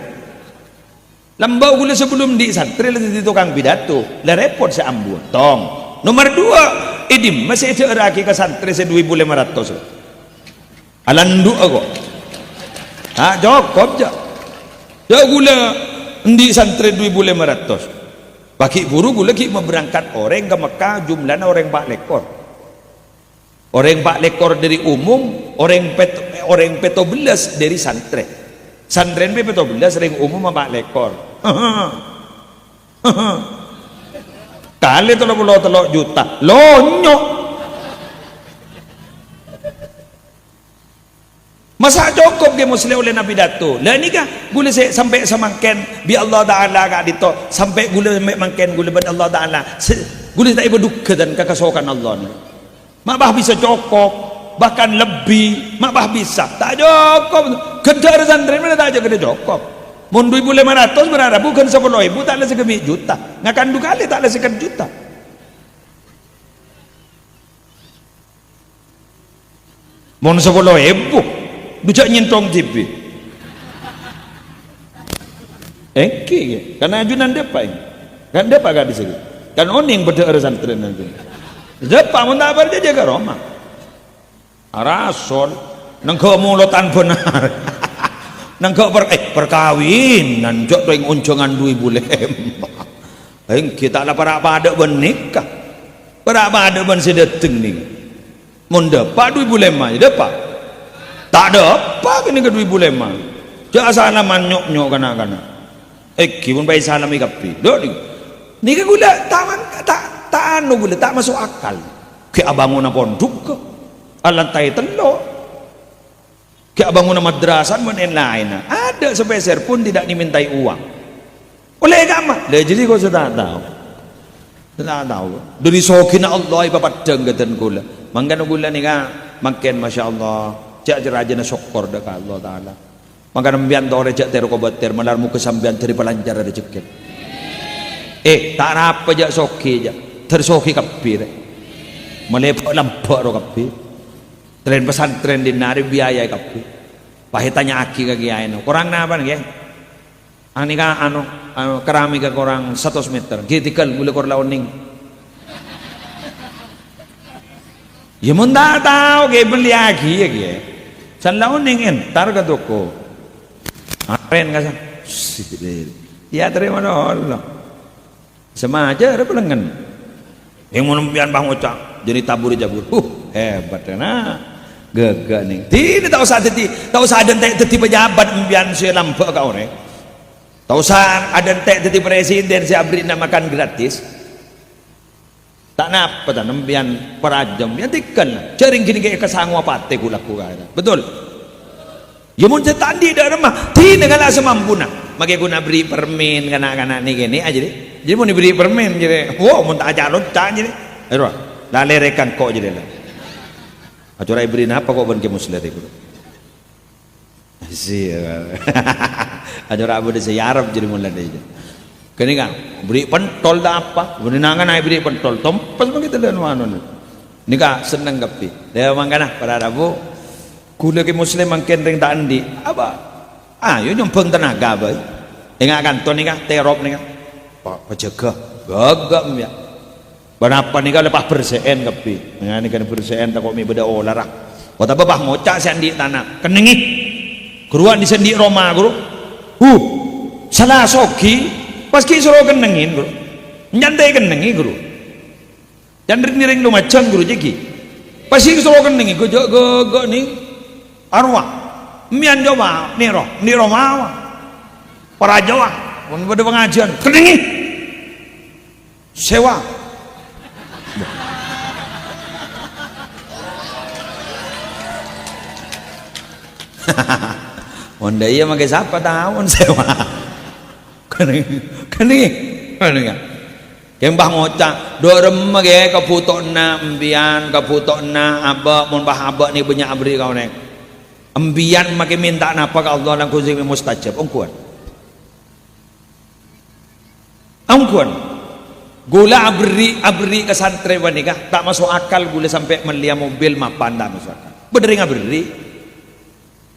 Lambau gula sebelum di santri di tukang pidato, lah repot saya ambu. Tong. Nomor 2, idim masih ada raki ke santri se 2.500. Alandu aku. Ah, cukup je. Ya gula di santri 2.500. Bagi buru gula ki berangkat orang ke Mekah jumlahnya orang 4 lekor. Orang 4 lekor dari umum, orang 17 dari santri. Santren 17 ring umum 4 lekor. Kali 33 juta. Lonyok. Masa cukup ke muslim oleh Nabi Dato. Lah ni kah gula saya sampai semangken bi Allah Taala kak dito sampai gula mangken gula bad Allah Taala. Gula tak berduka dan kekasokan Allah ni. Mak bah bisa cukup bahkan lebih, mak bah bisa. Tak cukup. Kedar santri mana tak ada cukup. Mun 2.500 berada bukan 10.000 tak ada sekemi juta. Ngakan 2 kali tak ada sekian juta. Mun 10.000 dujak nyentong TV. Engke karena ajunan depa ini. Kan depa gak disini. Kan oning beda santren nanti. Depa mun tak dia jaga Roma. Arason nang ke mulotan benar. Nang ke perkawinan jok to ing unjongan 2.000. Engke tak la para pada benikah. Para pada ben sedeteng ni. Mun depa 2.500 depa. Tak ada apa kini ke 2.500. Jangan salah manyok-nyok kana-kana. Kipun bayi salam ikapi. Dok ni ke gula tak anu gula tak masuk akal. Ke abanguna pondok ke. Alantai telok. Ke abanguna madrasah men lain. Ada sepeser pun tidak dimintai uang. Oleh agama. Lah jadi kau sudah tahu. Sudah tahu. Dari sokina Allah ibapat denggetan gula. Mangkana gula ni ka makin masya-Allah. Cak jerajana syukur dekat Allah Ta'ala. Maka nambian tore cak tero kobater malarmu kesambian dari pelancar ada ceket. Tak apa jak soki jak tersoki kapir. Melepak lampak ro kapir. Tren pesantren di nari biaya kapir. Pahitanya aki kaki aino. Korang napa nih? Ani ka keramik ka korang 100 meter. Gitikal boleh kor launing. Ya mun tak tahu ke beli lagi ya ke. San launing entar ka toko. Aren ka sa. Ya terima Allah. Semaja ada pelengan. Yang mau nembian bang ucap jadi tabur jabur. Hebat na. Gagak nih. Tidak tahu saat itu. Tahu saat ada teti pejabat nembian si lampu ka orang. Tahu saat ada teti presiden si abri nak makan gratis. Tak napa tak nembian perajam ya tikkan cering gini kayak kesangwa pate gula kura betul ya mun tadi dah remah tidak kalah semampuna makai guna beri permen kanak-kanak ni gini aja deh jadi mau diberi permen jadi wow mun tak ajar loncat jadi ayo lah lerekan kok jadi lah acara beri apa kok ban ke muslim itu sih acara abu de Arab jadi mulai deh kini kan beri pentol dah apa benangan naik beri pentol tompas begitu dan wanu ni kah senang kapi dia mangkana para Arabu kula ke muslim mangken ring tak andi apa ayo nyumpeng tenaga boy ingat kantor ni kah terop ni kah pak penjaga gagak ya berapa ni kah lepas bersean kapi ni kan bersean tak kok mi beda olah kota babah ngocak sendi tanah kenengi keruan di sendi Roma guru salah soki pas ki suruh kenengin guru nyantai kenengi guru jangan ring lumacang guru jadi pas ki suruh kenengi go ni arwah mian jawa ni Roma para Jawa pun pada pengajian kenengi sewa Wanda iya makai siapa tahun sewa kani yang bah ngocak do remeg ke putokna embian ke putokna aba mun bah aba ni banyak abri kau nek embian make minta napa ka Allah lang kuzim mustajab ongkuan Gula abri ke santriwan nikah tak masuk akal gula sampai melia mobil mapan tak masuk akal. Bener nggak beri?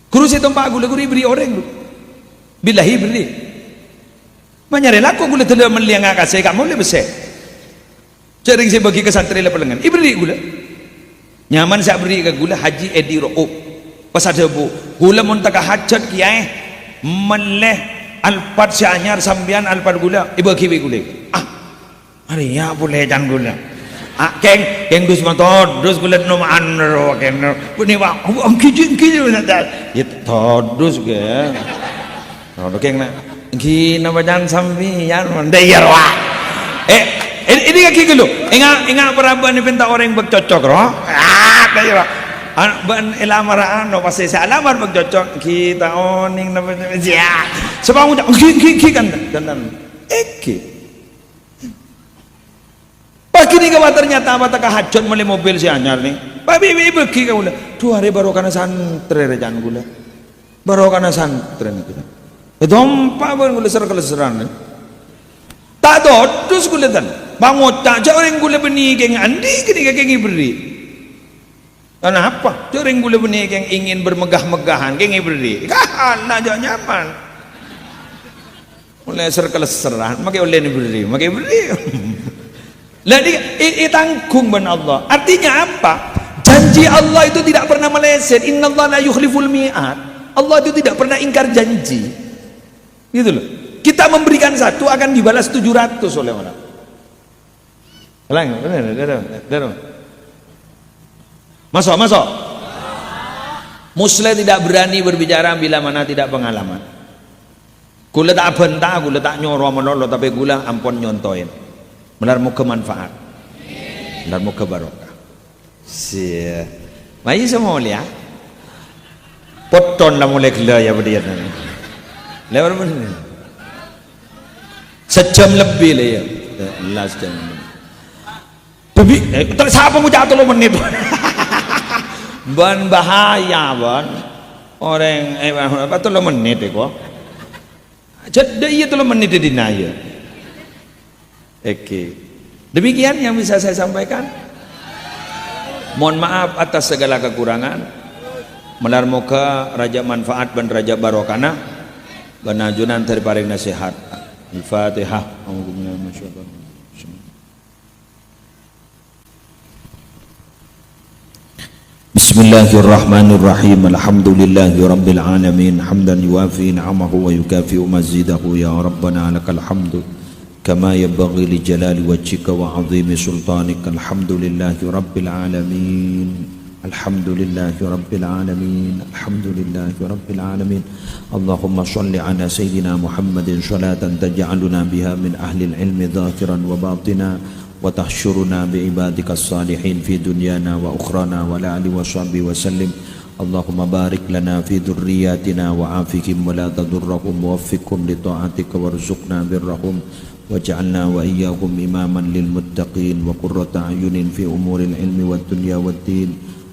Guru si tempat gula guru beri orang lu. Bilahi beri. Menyari laku gula telah melia nggak kasih kamu lebih besar. Cering saya bagi ke santri lepas lengan. Iberi gula. Nyaman saya beri ke gula haji edi ro'ub. Pasal debu gula muntaka hajat kiai meleh alpat syanyar sambian alpat gula ibu kiwi gula hari ya boleh jangan gula keng dus motor dus gula nomaan ro keng ini wah kijin nada ya todus ke ro keng na kina badan sambian mandayar wah ini kaki gulu ingat berapa ni pinta orang bercocok ro dayar ban ilamaraan no pasti sa alamar magcocok kita oning na ya sebab udah ki kan pagi ni kawan ternyata apa tak hajat meli mobil si anyar ni babi beki ka ulah 2 hari baru kana santre rejan gula baru kana santre ni kita dompa ban gula ser keleseran tak terus gula dan bangot tak orang gula beni geng andi kini geng beri. Kenapa? Cering gula benih yang ingin bermegah-megahan, yang beri. Kalah jangan nyaman. Mulai serkeleseran, makai oleh ni beri, makai beri. Jadi tanggung ben Allah. Artinya apa? Janji Allah itu tidak pernah meleset. Inna Allah la yukhliful mi'ad. Allah itu tidak pernah ingkar janji. Gitu loh. Kita memberikan satu akan dibalas 700 oleh orang. Benar. Masuk. Muslim tidak berani berbicara bila mana tidak pengalaman. Gula tak bentah, gula tak nyoro menoloh, tapi gula ampun nyontoin. Benar mau kemanfaat, benar mau kebarokah. Mai semua lihat. Poton lah mulai gila ya berdiri nanti. Lewat mana? Sejam lebih lah ya. Last jam. Tapi siapa mau jatuh lo menit? Ban bahaya ban orang apa tu lo menit kok jadi iya tu lo menit di naya demikian yang bisa saya sampaikan. Mohon maaf atas segala kekurangan. Menar muka raja manfaat dan raja barokana banajunan terparing nasihat. Al-Fatihah. Bismillahirrahmanirrahim. Alhamdulillahi rabbil alamin. Hamdan yuwafi ni'amahu wa yukafi'u mazidahu. Ya Rabbana lakal hamdu kama yanbaghi li jalali wajhika wa 'azimi sultanika. Alhamdulillahi rabbil alamin. Alhamdulillahi rabbil alamin. Alhamdulillahi rabbil alamin. Allahumma shalli ala sayyidina Muhammadin salatan taj'aluna biha min ahli al-ilmi dhakiran wa batina وتحشرنا بعبادك الصالحين في دنيانا وأخرانا وعلى آله وصحبه وسلم. اللهم بارك لنا في ذرياتنا وعافهم ولا تضرهم ووفقهم لطاعتك وارزقنا برهم واجعلنا وإياهم إماما للمتقين وقرة أعين في أمور العلم والدنيا والدين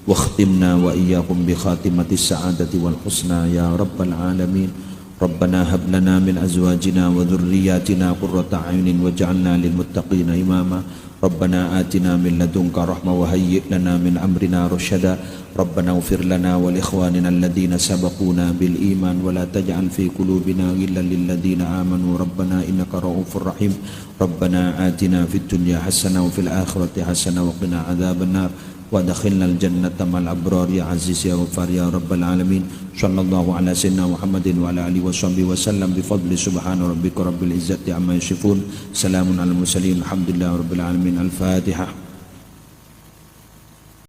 واختمنا وإياهم بخاتمة السعادة والحسنى يا رب العالمين. ربنا هب لنا من أزواجنا وذرياتنا قرة أعين واجعلنا للمتقين إماما. ربنا آتنا من لدنك رحمة وهيئ لنا من أمرنا رشدا. ربنا اغفر لنا ولإخواننا الذين سبقونا بالإيمان ولا تجعل في قلوبنا غلا للذين آمنوا ربنا إنك رؤوف رحيم. ربنا آتنا في الدنيا حسنة وفي الآخرة حسنة وقنا عذاب النار وادخلنا الجنة مع الأبرار يا عزيز يا غفار يا رب العالمين. صلى الله على سيدنا محمد وعلى آله وصحبه وسلم بفضل سبحان ربك رب العزة عما يصفون. سلام على المرسلين الحمد لله رب العالمين. الفاتحة.